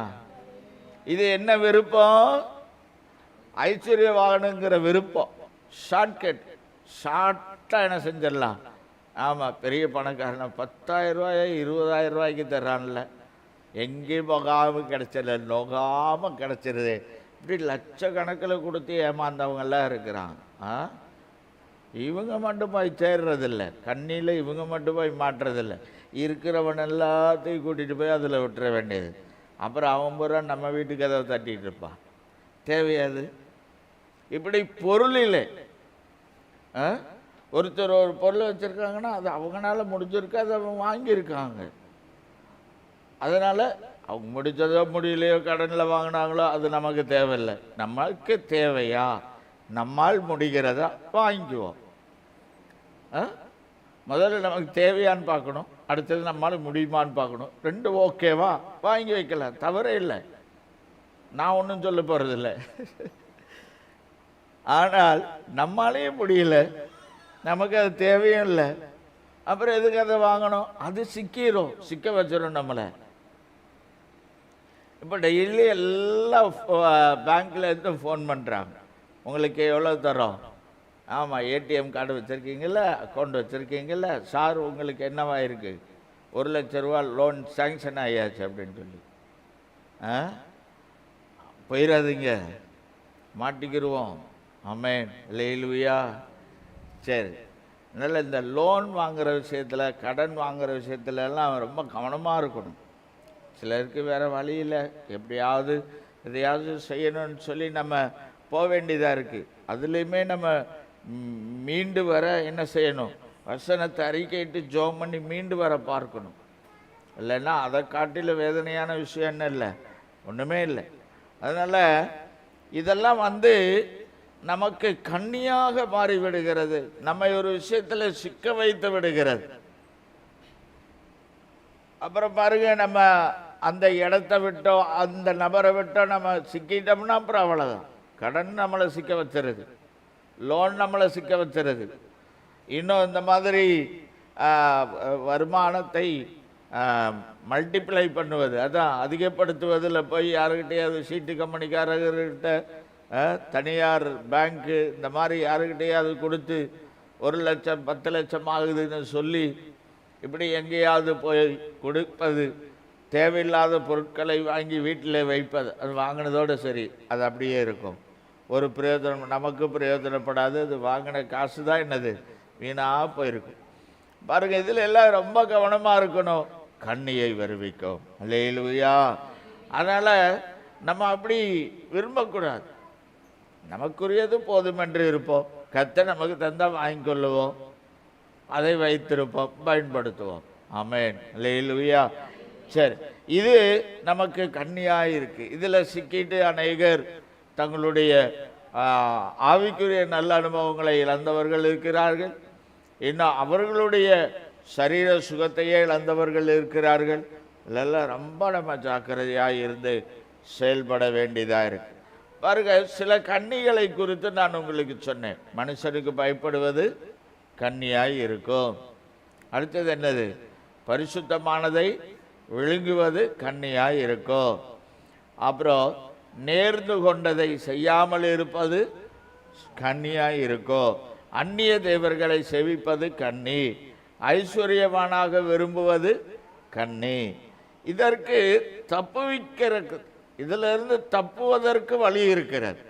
இது என்ன விருப்பம்? ஐஸ்வர்யவானுங்கிற விருப்பம். ஷார்ட்கட், ஷார்ட்டாக என்ன செஞ்சிடலாம். ஆமாம், பெரிய பணக்காரனை 10,000 ரூபாயை 20,000 ரூபாய்க்கு தர்றான்ல, எங்கேயும் போகாமல் கிடச்சிடல, நோகாமல் கிடச்சிருது. இப்படி லட்சக்கணக்கில் கொடுத்து ஏமாந்தவங்கெல்லாம் இருக்கிறாங்க. இவங்க மட்டும் போய் சேர்றதில்ல, கண்ணியில் இவங்க மட்டும் போய் மாட்டுறதில்ல, இருக்கிறவன் எல்லாத்தையும் கூட்டிகிட்டு போய் அதில் விட்டுற வேண்டியது. அப்புறம் அவன் பூரா நம்ம வீட்டு கதவை தட்டிகிட்டு இருப்பான். தேவையாது. இப்படி பொருளில் ஒருத்தர் ஒரு பொருளை வச்சுருக்காங்கன்னா அது அவங்களால முடிஞ்சிருக்கு, அதை அவங்க வாங்கியிருக்காங்க. அதனால் அவங்க முடிச்சதோ முடியலையோ கடனில் வாங்கினாங்களோ அது நமக்கு தேவையில்லை. நமக்கு தேவையா, நம்மால் முடிகிறதா வாங்கிக்குவோம். முதல்ல நமக்கு தேவையான்னு பார்க்கணும், அடுத்தது நம்மளால் முடியுமான்னு பார்க்கணும். 2 ஓகேவா வாங்கி வைக்கலாம், தவறே இல்லை. நான் ஒன்றும் சொல்ல போகிறதில்லை. ஆனால் நம்மளாலேயே முடியல, நமக்கு அது தேவையும் இல்லை, அப்புறம் எதுக்கு அதை வாங்கணும்? அது சிக்கிரும், சிக்க வச்சிடும் நம்மளை. இப்போ டெய்லி எல்லாம் பேங்க்கில் இருந்து ஃபோன் பண்ணுறாங்க, உங்களுக்கு எவ்வளோ தரோம்? ஆமாம், ஏடிஎம் கார்டு வச்சுருக்கீங்கள, அக்கௌண்ட் வச்சுருக்கீங்கள, சார் உங்களுக்கு என்னவா இருக்குது, 1,00,000 ரூபா லோன் சேங்ஷன் ஆகியாச்சு அப்படின்னு சொல்லி. போயிடாதீங்க, மாட்டிக்கிடுவோம். ஆமென், அல்லேலூயா. சரி, அதனால் இந்த லோன் வாங்குகிற விஷயத்தில், கடன் வாங்குகிற விஷயத்துலலாம் ரொம்ப கவனமாக இருக்கணும். சிலருக்கு வேறு வழியில் எப்படியாவது எதையாவது செய்யணும்னு சொல்லி நம்ம போக வேண்டியதாக இருக்குது. அதுலேயுமே நம்ம மீண்டு வர என்ன செய்யணும், வசனத்தை அறிக்கையிட்டு ஜெபம் பண்ணி மீண்டு வர பார்க்கணும். இல்லைன்னா அதை காட்டிலும் வேதனையான விஷயம் என்ன இல்லை, ஒன்றுமே இல்லை. அதனால் இதெல்லாம் நமக்கு கண்ணியாக மாறிவிடுகிறது, நம்மை ஒரு விஷயத்தில் சிக்க வைத்து விடுகிறது. அப்புறம் பாருங்க, நம்ம அந்த இடத்த விட்டோ அந்த நபரை விட்டோ நம்ம சிக்கிட்டோம்னா அப்புறம் அவ்வளோதான். கடன் நம்மளை சிக்க வச்சுருது, லோன் நம்மளை சிக்க வச்சுருது. இன்னும் இந்த மாதிரி வருமானத்தை மல்டிப்ளை பண்ணுவது, அதான் அதிகப்படுத்துவதில் போய் யாருக்கிட்டையாவது சீட்டு கம்பெனிக்காரர்கிட்ட, தனியார் பேங்க்கு, இந்த மாதிரி யாருக்கிட்டையாவது கொடுத்து 1 லட்சம் 10 லட்சம் ஆகுதுன்னு சொல்லி இப்படி எங்கேயாவது போய் கொடுப்பது, தேவையில்லாத பொருட்களை வாங்கி வீட்டில் வைப்பது, அது வாங்கினதோடு சரி, அது அப்படியே இருக்கும். ஒரு பிரயோஜனம், நமக்கு பிரயோஜனப்படாது, அது வாங்கின காசு தான் என்னது, வீணாக போயிருக்கும். பாருங்கள், இதில் எல்லாம் ரொம்ப கவனமாக இருக்கணும். கண்ணியை வருவிக்கும். அல்லேலூயா. அதனால் நம்ம அப்படி விரும்பக்கூடாது. நமக்குரியது போதும் என்று இருப்போம். கர்த்தர் நமக்கு தந்தால் வாங்கிக் கொள்ளுவோம், அதை வைத்திருப்போம், பயன்படுத்துவோம். ஆமென், அல்லேலூயா. சரி, இது நமக்கு கண்ணியாக இருக்கு. இதில் சிக்கிட்டு அநேகர் தங்களுடைய ஆவிக்குரிய நல்ல அனுபவங்களை இழந்தவர்கள் இருக்கிறார்கள். இன்னும் அவர்களுடைய சரீர சுகத்தையே இழந்தவர்கள் இருக்கிறார்கள். இதெல்லாம் ரொம்ப நம்ம ஜாக்கிரதையாக இருந்து செயல்பட வேண்டியதாக இருக்கு. பாருங்க, சில கன்னிகளை குறித்து நான் உங்களுக்கு சொன்னேன். மனுஷனுக்கு பயப்படுவது கன்னியாய் இருக்கும். அடுத்தது என்னது? பரிசுத்தமானதை விழுங்குவது கன்னியாய் இருக்கும். அப்புறம் நேர்ந்து கொண்டதை செய்யாமல் இருப்பது கன்னியாய் இருக்கும். அந்நிய தேவர்களை செவிப்பது கன்னி. ஐஸ்வர்யவானாக விரும்புவது கன்னி. இதற்கு தப்புவிக்கிறதுக்கு, இதிலிருந்து தப்புவதற்கு வழி இருக்கிறது.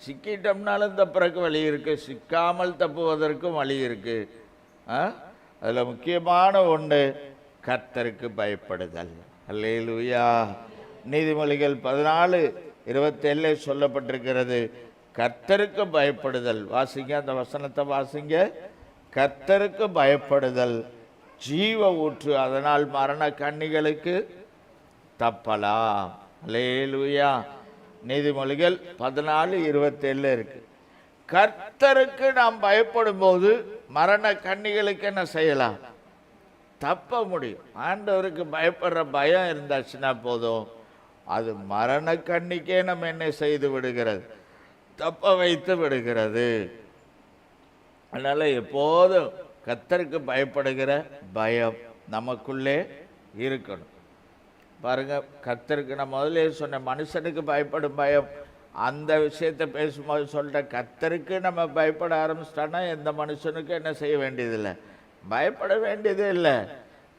சிக்கிட்டோம்னாலும் தப்புறக்கு வழி இருக்கு, சிக்காமல் தப்புவதற்கும் வழி இருக்கு. அதில் முக்கியமான ஒன்று கர்த்தருக்கு பயப்படுதல். அல்லேலூயா. நீதிமொழிகள் 14:27 சொல்லப்பட்டிருக்கிறது, கர்த்தருக்கு பயப்படுதல். வாசிங்க, அந்த வசனத்தை வாசிங்க. கர்த்தருக்கு பயப்படுதல் ஜீவ ஊற்று, அதனால் மரண கன்னிகளுக்கு தப்பலாம். அல்லேலூயா. நீதிமொழிகள் 14:27 இருக்கு. கர்த்தருக்கு நாம் பயப்படும் போது மரண கன்னிகளுக்கு என்ன செய்யலாம்? தப்ப முடியும். ஆண்டவருக்கு பயப்படுற பயம் இருந்தாச்சுன்னா போதும், அது மரண கன்னிக்கே நம்ம என்ன செய்து விடுகிறது? தப்ப வைத்து விடுகிறது. அதனால எப்போதும் கர்த்தருக்கு பயப்படுகிற பயம் நமக்குள்ளே இருக்கணும். பாருங்க, கர்த்தருக்கு நான் முதலே சொன்ன மனுஷனுக்கு பயப்படும் பயம், அந்த விஷயத்தை பேசும்போது சொல்லிட்ட. கர்த்தருக்கு நம்ம பயப்பட ஆரம்பிச்சிட்டோன்னா எந்த மனுஷனுக்கும் என்ன செய்ய வேண்டியதில்லை, பயப்பட வேண்டியதே இல்லை.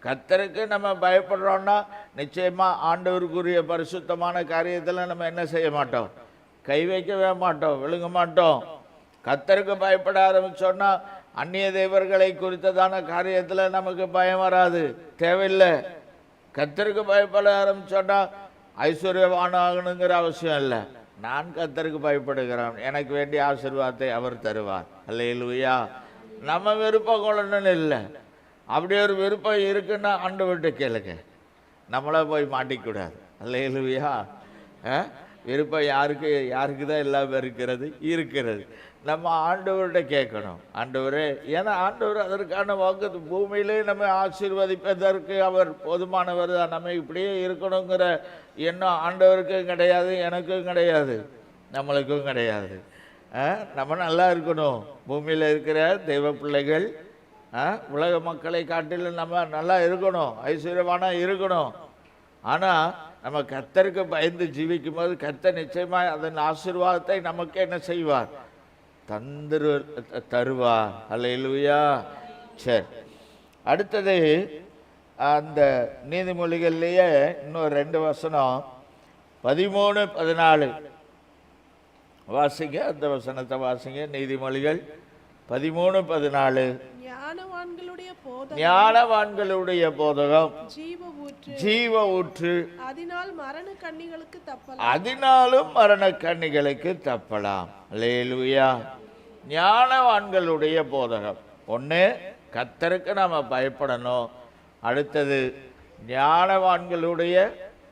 கர்த்தருக்கு நம்ம பயப்படுறோன்னா நிச்சயமாக ஆண்டவருக்குரிய பரிசுத்தமான காரியத்தில் நம்ம என்ன செய்ய மாட்டோம்? கை வைக்கவே மாட்டோம், விழுங்க மாட்டோம். கர்த்தருக்கு பயப்பட ஆரம்பிச்சோன்னா அந்நிய தேவர்களை குறித்ததான காரியத்தில் நமக்கு பயம் வராது, தேவையில்லை. கர்த்தருக்கு பயப்பட ஆரம்பிச்சோன்னா ஐஸ்வர்யவானாகணுங்கிற அவசியம் இல்லை. நான் கர்த்தருக்கு பயப்படுகிறேன், எனக்கு வேண்டிய ஆசீர்வாதத்தை அவர் தருவார். அல்லேலூயா. நம்ம விருப்பம் கொள்ளணும்னு இல்லை. அப்படி ஒரு விருப்பம் இருக்குன்னா ஆண்டவர்கிட்ட கேளுங்க, நம்மளா போய் மாட்டிக்கூடாது. அல்லேலூயா. விருப்பம் யாருக்கு தான் எல்லாம் இருக்கிறது. நம்ம ஆண்டவர்கிட்ட கேட்கணும், ஆண்டவரே. ஏன்னா ஆண்டவர் அதற்கான வாக்கு பூமியிலே நம்ம ஆசீர்வதிப்பதற்கு அவர் போதுமானவர் தான். நம்ம இப்படியே இருக்கணுங்கிற எண்ணம் ஆண்டவருக்கும் கிடையாது, எனக்கும் கிடையாது, நம்மளுக்கும் கிடையாது. நம்ம நல்லா இருக்கணும். பூமியில் இருக்கிற தெய்வ பிள்ளைகள் உலக மக்களை காட்டிலும் நம்ம நல்லா இருக்கணும், ஐஸ்வர்யவானா இருக்கணும். ஆனால் நம்ம கர்த்தருக்கு பயந்து ஜீவிக்கும் போது கர்த்தர் நிச்சயமாக அதன் ஆசீர்வாதத்தை நமக்கு என்ன செய்வார்? தருவார். அல்லேலூயா. சரி, அடுத்தது அந்த நீதிமொழிகள்லேயே இன்னும் 2 வசனம் 13-14 வாசிங்க. அந்த வசனத்தை வாசிங்க. நீதிமொழிகள் 13-14. ஞானவான்களுடைய போதகம் ஜீவ ஊற்று, அதனாலும் மரண கன்னிகளுக்கு தப்பலாம். அல்லேலூயா. ஞானவான்களுடைய போதகம். ஒன்று, கர்த்தருக்கு நாம பயப்படணும். அடுத்தது ஞானவான்களுடைய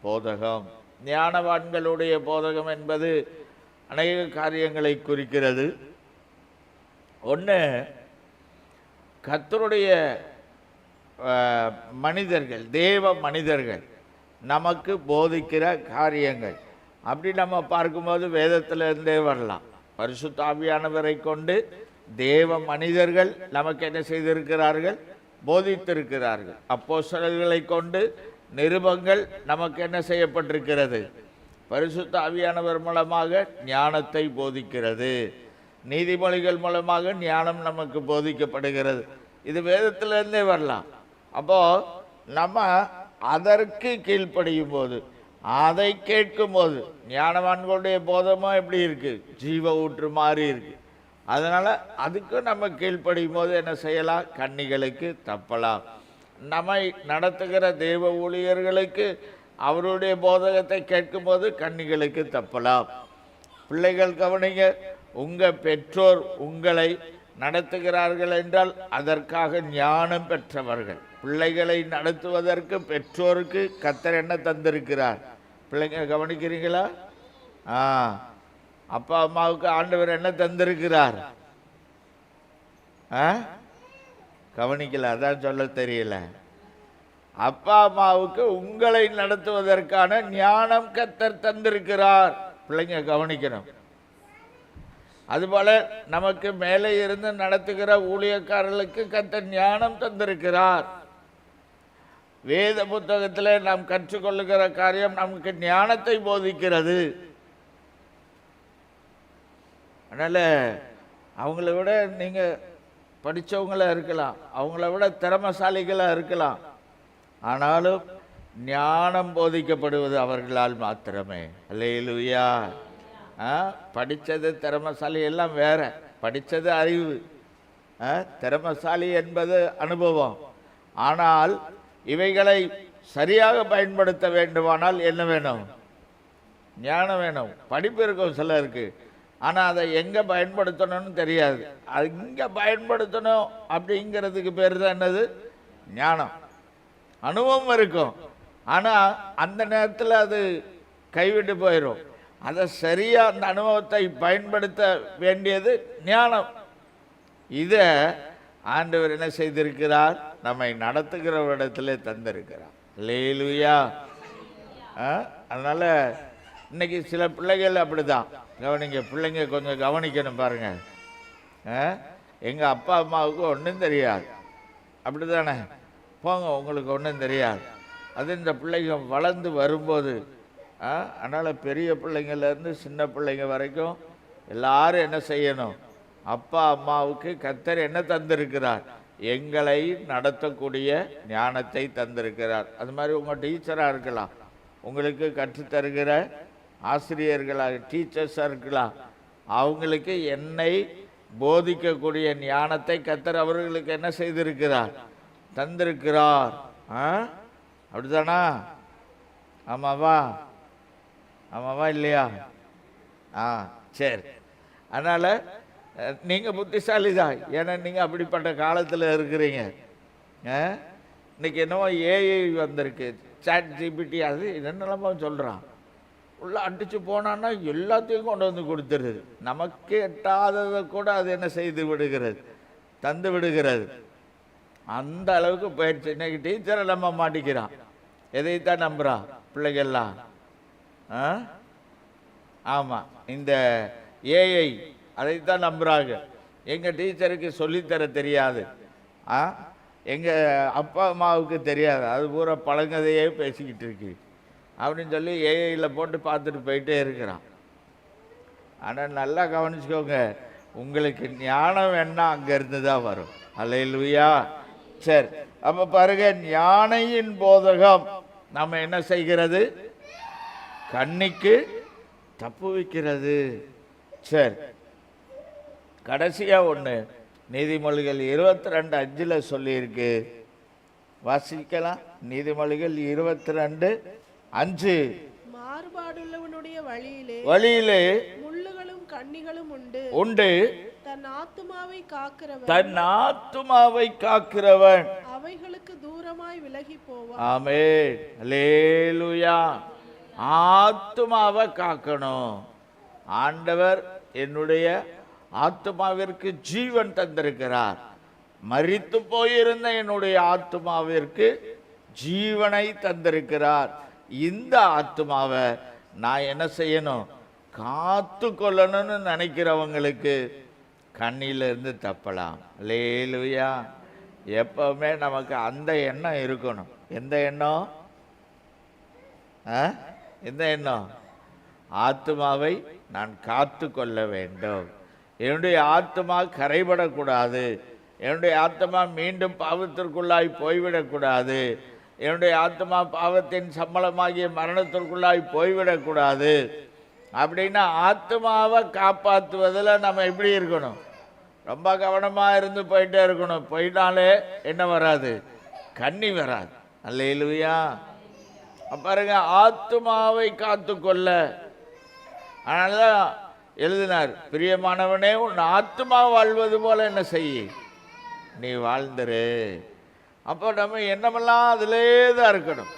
போதகம். ஞானவான்களுடைய போதகம் என்பது அநேக காரியங்களை குறிக்கிறது. ஒன்று, கர்த்தருடைய மனிதர்கள், தேவ மனிதர்கள் நமக்கு போதிக்கிற காரியங்கள். அப்படி நம்ம பார்க்கும்போது வேதத்திலிருந்தே வரலாம். பரிசுத்த ஆவியானவரை கொண்டு தேவ மனிதர்கள் நமக்கு என்ன செய்திருக்கிறார்கள்? போதித்திருக்கிறார்கள். அப்போஸ்தலர்களை கொண்டு நிருபங்கள் நமக்கு என்ன செய்யப்பட்டிருக்கிறது? பரிசுத்த ஆவியானவர் மூலமாக ஞானத்தை போதிக்கிறது. நீதிமொழிகள் மூலமாக ஞானம் நமக்கு போதிக்கப்படுகிறது. இது வேதத்திலிருந்தே வரலாம். அப்போ நம்ம அதற்கு கீழ்ப்படியும் போது, அதை கேட்கும் போது, ஞானவான்களுடைய போதமும் எப்படி இருக்கு? ஜீவ ஊற்று மாதிரி இருக்கு. அதனால அதுக்கு நம்ம கீழ்ப்படியும் போது என்ன செய்யலாம்? கன்னிகளுக்கு தப்பலாம். நம்மை நடத்துகிற தேவ ஊழியர்களுக்கு அவருடைய போதகத்தை கேட்கும்போது கன்னிகளுக்கு தப்பலாம். பிள்ளைகள் கவனிங்க, உங்கள் பெற்றோர் உங்களை நடத்துகிறார்கள் என்றால் அதற்காக ஞானம் பெற்றவர்கள். பிள்ளைகளை நடத்துவதற்கு பெற்றோருக்கு கர்த்தர் என்ன தந்திருக்கிறார்? பிள்ளைங்க கவனிக்கிறீங்களா? அப்பா அம்மாவுக்கு ஆண்டவர் என்ன தந்திருக்கிறார்? கவனிக்கல, அதான் சொல்ல தெரியல. அப்பா அம்மாவுக்கு உங்களை நடத்துவதற்கான ஞானம் கர்த்தர் தந்திருக்கிறார். பிள்ளைங்க கவனிக்கணும். அதுபோல நமக்கு மேலே இருந்து நடத்துகிற ஊழியக்காரர்களுக்கு கர்த்தர் ஞானம் தந்திருக்கிறார். வேத புத்தகத்தில் நாம் கற்றுக்கொள்ளுகிற காரியம் நமக்கு ஞானத்தை போதிக்கிறது. அதனால அவங்கள விட நீங்க படித்தவங்களா இருக்கலாம், அவங்கள விட திறமசாலிகளாக இருக்கலாம், ஆனாலும் ஞானம் போதிக்கப்படுவது அவர்களால் மாத்திரமே. அல்லேலூயா. படித்தது திறமசாலி எல்லாம் வேற. படித்தது அறிவு, திறமசாலி என்பது அனுபவம். ஆனால் இவைகளை சரியாக பயன்படுத்த வேண்டுமானால் என்ன வேணும்? ஞானம் வேணும். படிப்பு இருக்கும் சிலருக்கு, ஆனால் அதை எங்கே பயன்படுத்தணும்னு தெரியாது. அது இங்கே பயன்படுத்தணும் அப்படிங்கிறதுக்கு பேர் தான் என்னது? ஞானம். அனுபவம் இருக்கும், ஆனால் அந்த நேரத்தில் அது கைவிட்டு போயிடும். அதை சரியாக அந்த அனுபவத்தை பயன்படுத்த வேண்டியது ஞானம். இதை ஆண்டவர் என்ன செய்திருக்கிறார்? நம்மை நடத்துகிறவரிடத்திலே தந்திருக்கிறார். அல்லேலூயா. அதனால் இன்னைக்கு சில பிள்ளைகள் அப்படிதான். கவனிங்க, பிள்ளைங்க கொஞ்சம் கவனிக்கணும் பாருங்க. எங்கள் அப்பா அம்மாவுக்கு ஒன்றும் தெரியாது, அப்படி தானே? போங்க, உங்களுக்கு ஒன்றும் தெரியாது. அது இந்த பிள்ளைங்க வளர்ந்து வரும்போது, அதனால் பெரிய பிள்ளைங்கள்லேருந்து சின்ன பிள்ளைங்க வரைக்கும் எல்லாரும் என்ன செய்யணும்? அப்பா அம்மாவுக்கு கர்த்தர் என்ன தந்திருக்கிறார்? எங்களை நடத்தக்கூடிய ஞானத்தை தந்திருக்கிறார். அது மாதிரி உங்கள் டீச்சராக இருக்கலாம், உங்களுக்கு கற்றுத்தருகிற ஆசிரியர்களாக டீச்சர்ஸாக இருக்கலாம், அவங்களுக்கு என்னை போதிக்கக்கூடிய ஞானத்தை கர்த்தர் அவர்களுக்கு என்ன செய்திருக்கிறார்? தந்திருக்கிறார். அப்படித்தானா? ஆமாவா? ஆமாவா இல்லையா? சரி. அதனால் நீங்கள் புத்திசாலி தான், ஏன்னா நீங்கள் அப்படிப்பட்ட காலத்தில் இருக்கிறீங்க. இன்னைக்கு என்னவோ ஏஐ வந்திருக்கு, சாட் ஜிபிடி, அது என்னென்னமோ சொல்கிறான். உள்ள அடித்து போனான்னா எல்லாத்தையும் கொண்டு வந்து கொடுத்துருது. நமக்கு எட்டாததை கூட அது என்ன செய்து விடுகிறது? தந்து விடுகிறது. அந்த அளவுக்கு போயிடுச்சு. இன்னைக்கு டீச்சரை நம்ம மாட்டிக்கிறான். எதைத்தான் நம்புகிறான் பிள்ளைகள்லாம்? ஆமாம், இந்த ஏஐ அதைத்தான் நம்புகிறாங்க. எங்கள் டீச்சருக்கு சொல்லித்தர தெரியாது, எங்கள் அப்பா அம்மாவுக்கு தெரியாது, அது பூரா பழங்கதையே பேசிக்கிட்டு இருக்கு அப்படின்னு சொல்லி ஏஐயில் போட்டு பார்த்துட்டு போயிட்டே இருக்கிறான். ஆனால் நல்லா கவனிச்சுக்கோங்க, உங்களுக்கு ஞானம் வேணா அங்கேருந்து தான் வரும். அல்லேலூயா. சரி, அப்போ பாருங்க, ஞானியின் போதகம் நம்ம என்ன செய்கிறது? கண்ணிக்கு தப்பு வைக்கிறது. சரி, கடைசியா ஒன்று நீதிமொழிகள் 22:5 சொல்லியிருக்கு, வாசிக்கலாம். நீதிமொழிகள் 22:5. மாறுபாடுள்ளவனுடைய வழியிலே முள்ளுகளும் கண்ணிகளும் உண்டு, தன் ஆத்துமாவை காக்கிறவன் அவைகளுக்கு தூரமாய் விலகி போவான். ஆமென். அல்லேலூயா. ஆத்துமாவை காக்கணும். ஆண்டவர் என்னுடைய ஆத்துமாவிற்கு ஜீவன் தந்திருக்கிறார். மரித்து போயிருந்த என்னுடைய ஆத்துமாவிற்கு ஜீவனை தந்திருக்கிறார். இந்த ஆத்துமாவை நான் என்ன செய்யணும்? காத்து கொள்ளணும்னு நினைக்கிறவங்களுக்கு கண்ணிலிருந்து தப்பலாம். அல்லேலூயா. எப்பவுமே நமக்கு அந்த எண்ணம் இருக்கணும். எந்த எண்ணம்? எந்த எண்ணம்? ஆத்துமாவை நான் காத்து கொள்ள வேண்டும். என்னுடைய ஆத்மா கரைபடக்கூடாது. என்னுடைய ஆத்மா மீண்டும் பாவத்திற்குள்ளாய் போய்விடக்கூடாது. என்னுடைய ஆத்மா பாவத்தின் சம்பளமாகிய மரணத்திற்குள்ளாய் போய்விடக்கூடாது. அப்படின்னா ஆத்மாவை காப்பாற்றுவதில் நம்ம எப்படி இருக்கணும்? ரொம்ப கவனமாக இருந்து போயிட்டே இருக்கணும். போயிட்டாலே என்ன வராது? கண்ணி வராது. அல்லேலூயா. பாருங்க, ஆத்துமாவை காத்துக்கொள்ள. அதனாலதான் எழுதினார், பிரியமானவனே உன் ஆத்துமா வாழ்வது போல என்ன செய்ய நீ வாழ்ந்துரு. அப்போ நம்ம எண்ணமெல்லாம் அதிலே தான் இருக்கணும்.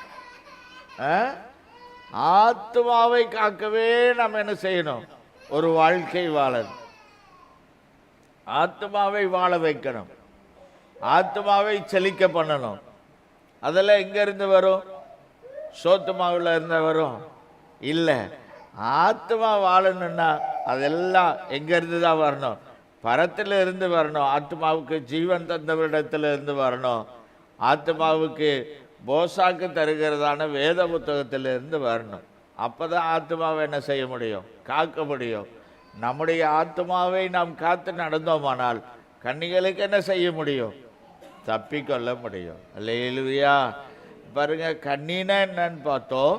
ஆத்துமாவை காக்கவே நம்ம என்ன செய்யணும்? ஒரு வாழ்க்கை வாழணும். ஆத்துமாவை வாழ வைக்கணும். ஆத்துமாவை செழிக்க பண்ணணும். அதெல்லாம் எங்க இருந்து வரும்? சோத்து மாவுல இருந்து வரும்? இல்லை. ஆத்மா வாழணும்னா அதெல்லாம் எங்க இருந்து தான் வரணும்? பரத்துல இருந்து வரணும். ஆத்மாவுக்கு ஜீவன் தந்தவரிடத்துல இருந்து வரணும். ஆத்மாவுக்கு போசாக்கு தருகிறதான வேத புத்தகத்திலிருந்து வரணும். அப்பதான் ஆத்மாவை என்ன செய்ய முடியும்? காக்க முடியும். நம்முடைய ஆத்மாவை நாம் காத்து நடந்தோமானால் கன்னிகளுக்கு என்ன செய்ய முடியும்? தப்பிக்கொள்ள முடியும். அல்லேலூயா. பாருங்க, கண்ணினா என்னன்னு பார்த்தோம்.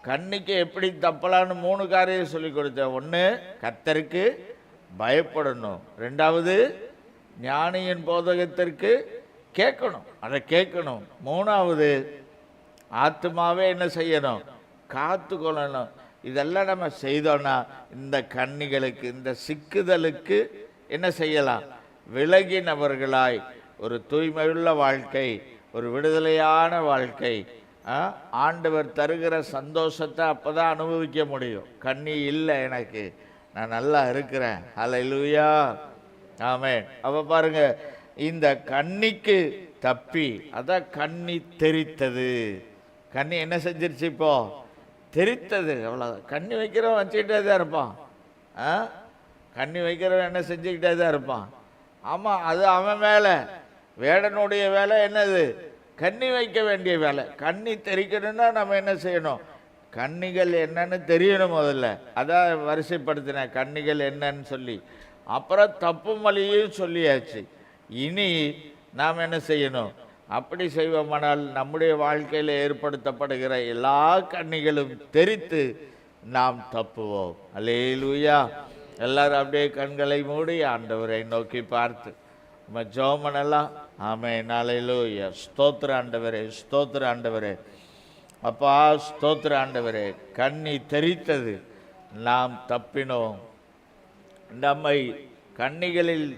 கண்ணிக்கு எப்படி தப்பலான்னு 3 காரியம் சொல்லி கொடுத்தேன். 1, கர்த்தருக்கு பயப்படணும். 2வது, ஞானியின் போதகத்திற்கு கேட்கணும், அதை கேட்கணும். 3வது, ஆத்மாவே என்ன செய்யணும்? காத்து கொள்ளணும். இதெல்லாம் நம்ம செய்தோம்னா இந்த கன்னிகளுக்கு, இந்த சிக்குதலுக்கு என்ன செய்யலாம்? விலகினவர்களாய் ஒரு தூய்மையுள்ள வாழ்க்கை, ஒரு விடுதலையான வாழ்க்கை, ஆண்டவர் தருகிற சந்தோஷத்தை அப்பதான் அனுபவிக்க முடியும். கண்ணி இல்லை எனக்கு, நான் நல்லா இருக்கிறேன். ஹல்லேலூயா, ஆமென். அப்ப பாருங்க, இந்த கண்ணிக்கு தப்பி, அதான் கண்ணி தெரித்தது. கண்ணி என்ன செஞ்சிருச்சு? இப்போ தெரித்தது. அவ்வளோதான். கண்ணி வைக்கிறவன் வச்சுக்கிட்டே தான் இருப்பான். கண்ணி வைக்கிறவன் என்ன செஞ்சுக்கிட்டே தான் இருப்பான். ஆமாம், அது அவன் வேலை. வேடனுடைய வேலை என்னது? கண்ணி வைக்க வேண்டிய வேலை. கண்ணி தெரிக்கணும்னா நம்ம என்ன செய்யணும்? கன்னிகள் என்னன்னு தெரியணும் முதல்ல. அதான் வரிசைப்படுத்தின கன்னிகள் என்னன்னு சொல்லி. அப்புறம் தப்பு மொழியும் சொல்லியாச்சு. இனி நாம் என்ன செய்யணும்? அப்படி செய்வோமானால் நம்முடைய வாழ்க்கையில் ஏற்படுத்தப்படுகிற எல்லா கன்னிகளும் தெரித்து நாம் தப்புவோம். அல்லேலூயா. எல்லாரும் அப்படியே கண்களை மூடி ஆண்டவரை நோக்கி பார்த்து நம்ம ஜெபம் பண்ணலாம். ஆமென். அல்லேலூயா. ஸ்தோத்திர ஆண்டவரே, ஸ்தோத்திர ஆண்டவரே. அப்பா, ஸ்தோத்திர ஆண்டவரே. கண்ணி தெரித்தது, நாம் தப்பினோம். நம்மை கன்னிகளில்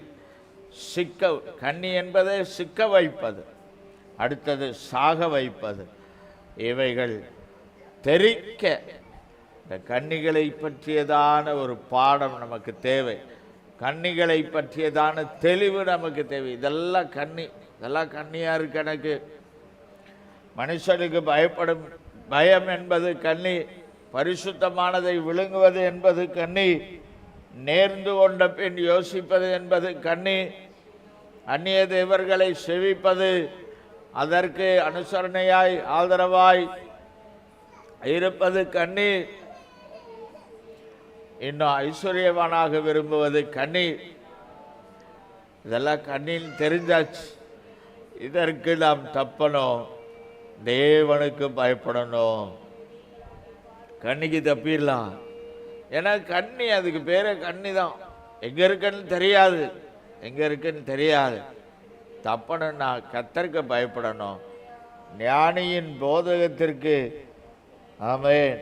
சிக்க, கண்ணி என்பதை சிக்க வைப்பது, அடுத்தது சாக வைப்பது. இவைகள் தெரிக்க இந்த கன்னிகளை பற்றியதான ஒரு பாடம் நமக்கு தேவை. கன்னிகளை பற்றியதான தெளிவு நமக்கு தேவை. இதெல்லாம் கன்னி, இதெல்லாம் கன்னியார் கணக்கு. மனுஷனுக்கு பயப்படும் பயம் என்பது கன்னி. பரிசுத்தமானதை விழுங்குவது என்பது கன்னி. நேர்ந்து கொண்ட பின் யோசிப்பது என்பது கன்னி. அந்நிய தேவர்களை செவிப்பது, அதற்கு அனுசரணையாய் ஆதரவாய் இருப்பது கன்னி. இன்னும் ஐஸ்வர்யவானாக விரும்புவது கன்னி. இதெல்லாம் கண்ணில் தெரிஞ்சாச்சு. இதற்கு நாம் தப்பணும். தேவனுக்கு பயப்படணும். கண்ணிக்கு தப்பிடலாம். ஏன்னா கண்ணி, அதுக்கு பேரே கண்ணி தான். எங்க இருக்குன்னு தெரியாது, எங்க இருக்குன்னு தெரியாது. தப்பணும்னா கர்த்தருக்கு பயப்படணும். ஞானியின் போதகத்திற்கு, ஆமென்,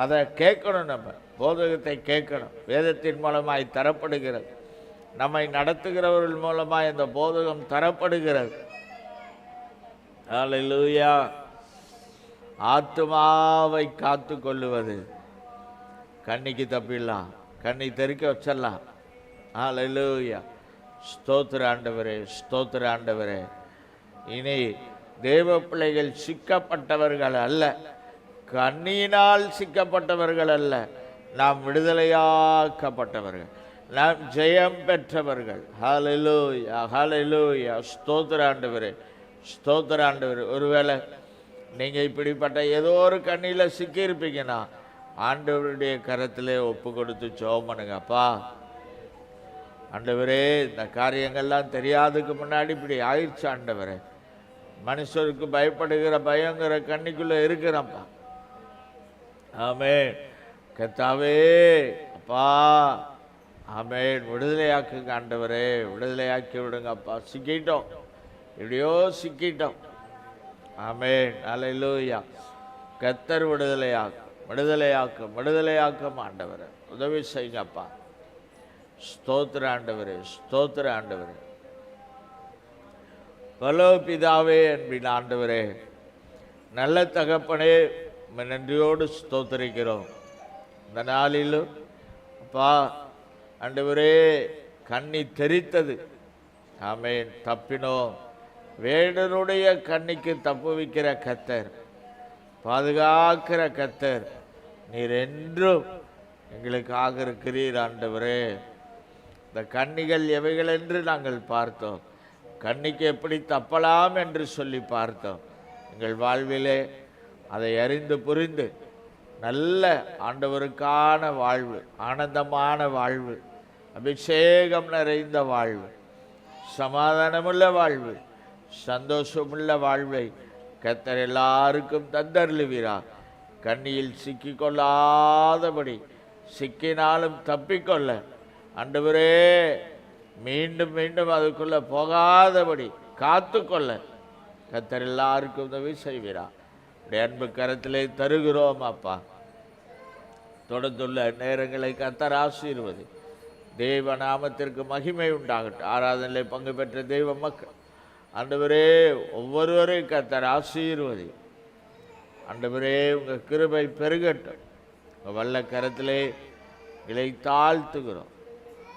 அதை கேட்கணும். நம்ம போதகத்தை கேட்கணும். வேதத்தின் மூலமாய் தரப்படுகிறது. நம்மை நடத்துகிறவர்கள் மூலமாய் இந்த போதகம் தரப்படுகிறது. ஹல்லேலூயா. ஆத்துமாவை காத்து கொள்ளுவது கண்ணிக்கு தப்பிடலாம். கண்ணி தெறிக்க வச்சிடலாம். ஹல்லேலூயா. ஸ்தோத்திர ஆண்டவரே, ஸ்தோத்திர ஆண்டவரே. இனி தேவ பிள்ளைகள் சிக்கப்பட்டவர்கள் அல்ல, கண்ணியினால் சிக்கப்பட்டவர்கள் அல்ல, நாம் விடுதலையாக்கப்பட்டவர்கள், நாம் ஜெயம் பெற்றவர்கள். ஹல்லேலூயா, ஹல்லேலூயா. ஸ்தோத்திர ஆண்டவரே, ஸ்தோத்திர ஆண்டவரே. ஒருவேளை நீங்கள் இப்படிப்பட்ட ஏதோ ஒரு கண்ணியில் சிக்கியிருப்பீங்கன்னா ஆண்டவருடைய கரத்திலே ஒப்பு கொடுத்து ஜெபம் பண்ணுங்க. அப்பா, ஆண்டவரே, இந்த காரியங்கள்லாம் தெரியாததுக்கு முன்னாடி இப்படி ஆயிடுச்சு ஆண்டவரே. மனுஷருக்கு பயப்படுகிற பயங்கிற கண்ணிக்குள்ளே இருக்கிறப்பா. ஆமென். கர்த்தாவே, அப்பா, ஆமென், விடுதலையாக்குங்க ஆண்டவரே, விடுதலையாக்கி விடுங்க அப்பா. சிக்கிட்டோம், எப்படியோ சிக்கிட்டோம். ஆமென். அல்லேலூயா. கத்தர் விடுதலையாக்கும், விடுதலையாக்கும், விடுதலையாக்கும் ஆண்டவரே. உதவி செய்யுங்கப்பா. ஸ்தோத்திர ஆண்டவரே, ஸ்தோத்திர ஆண்டவரே. பரலோகபிதாவே, அன்பின் ஆண்டவரே, நல்ல தகப்பனே, உம்மை நன்றியோடு ஸ்தோத்திரிக்கிறோம். இந்த நாளிலும் அப்பா ஆண்டவரே, கண்ணி தெரித்தது. ஆமென். தப்பினோம். வேடனுடைய கண்ணிக்கு தப்புவிக்கிற கத்தர், பாதுகாக்கிற கத்தர், நீர் என்றும் எங்களுக்காக இருக்கிறீர் ஆண்டவரே. இந்த கண்ணிகள் எவைகள் என்று நாங்கள் பார்த்தோம். கண்ணிக்கு எப்படி தப்பலாம் என்று சொல்லி பார்த்தோம். எங்கள் வாழ்விலே அதை அறிந்து புரிந்து நல்ல ஆண்டவருக்கான வாழ்வு, ஆனந்தமான வாழ்வு, அபிஷேகம் நிறைந்த வாழ்வு, சமாதானமுள்ள வாழ்வு, சந்தோஷமுள்ள வாழ்வை கர்த்தர் எல்லாருக்கும் தந்தருளுவீரா. கண்ணியில் சிக்கிக்கொள்ளாதபடி, சிக்கினாலும் தப்பிக்கொள்ள ஆண்டவரே, மீண்டும் மீண்டும் அதுக்குள்ள போகாதபடி காத்துக்கொள்ள கர்த்தர் எல்லாருக்கும் உதவி செய்வீரா. உடைய அன்பு கரத்திலே தருகிறோம் அப்பா. தொடர்ந்துள்ள நேரங்களை கர்த்தர் ஆசீர்வதி. தேவ நாமத்திற்கு மகிமை உண்டாகட்டும். ஆராதனையிலே பங்கு பெற்ற தெய்வ மக்கள் ஆண்டவரே, ஒவ்வொருவரையும் கர்த்தர் ஆசீர்வதி. ஆண்டவரே, உங்கள் கிருபை பெருகட்டும். உங்கள் வல்ல கரத்திலே இலை தாழ்த்துகிறோம்.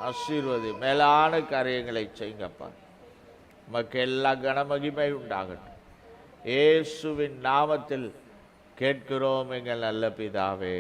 ஆசீர்வதி. மேலான காரியங்களை செய்யுங்கப்பா. உமக்கு எல்லா கனமகிமை உண்டாகட்டும். இயேசுவின் நாமத்தில் கேட்கிறோம் எங்கள் நல்ல பிதாவே.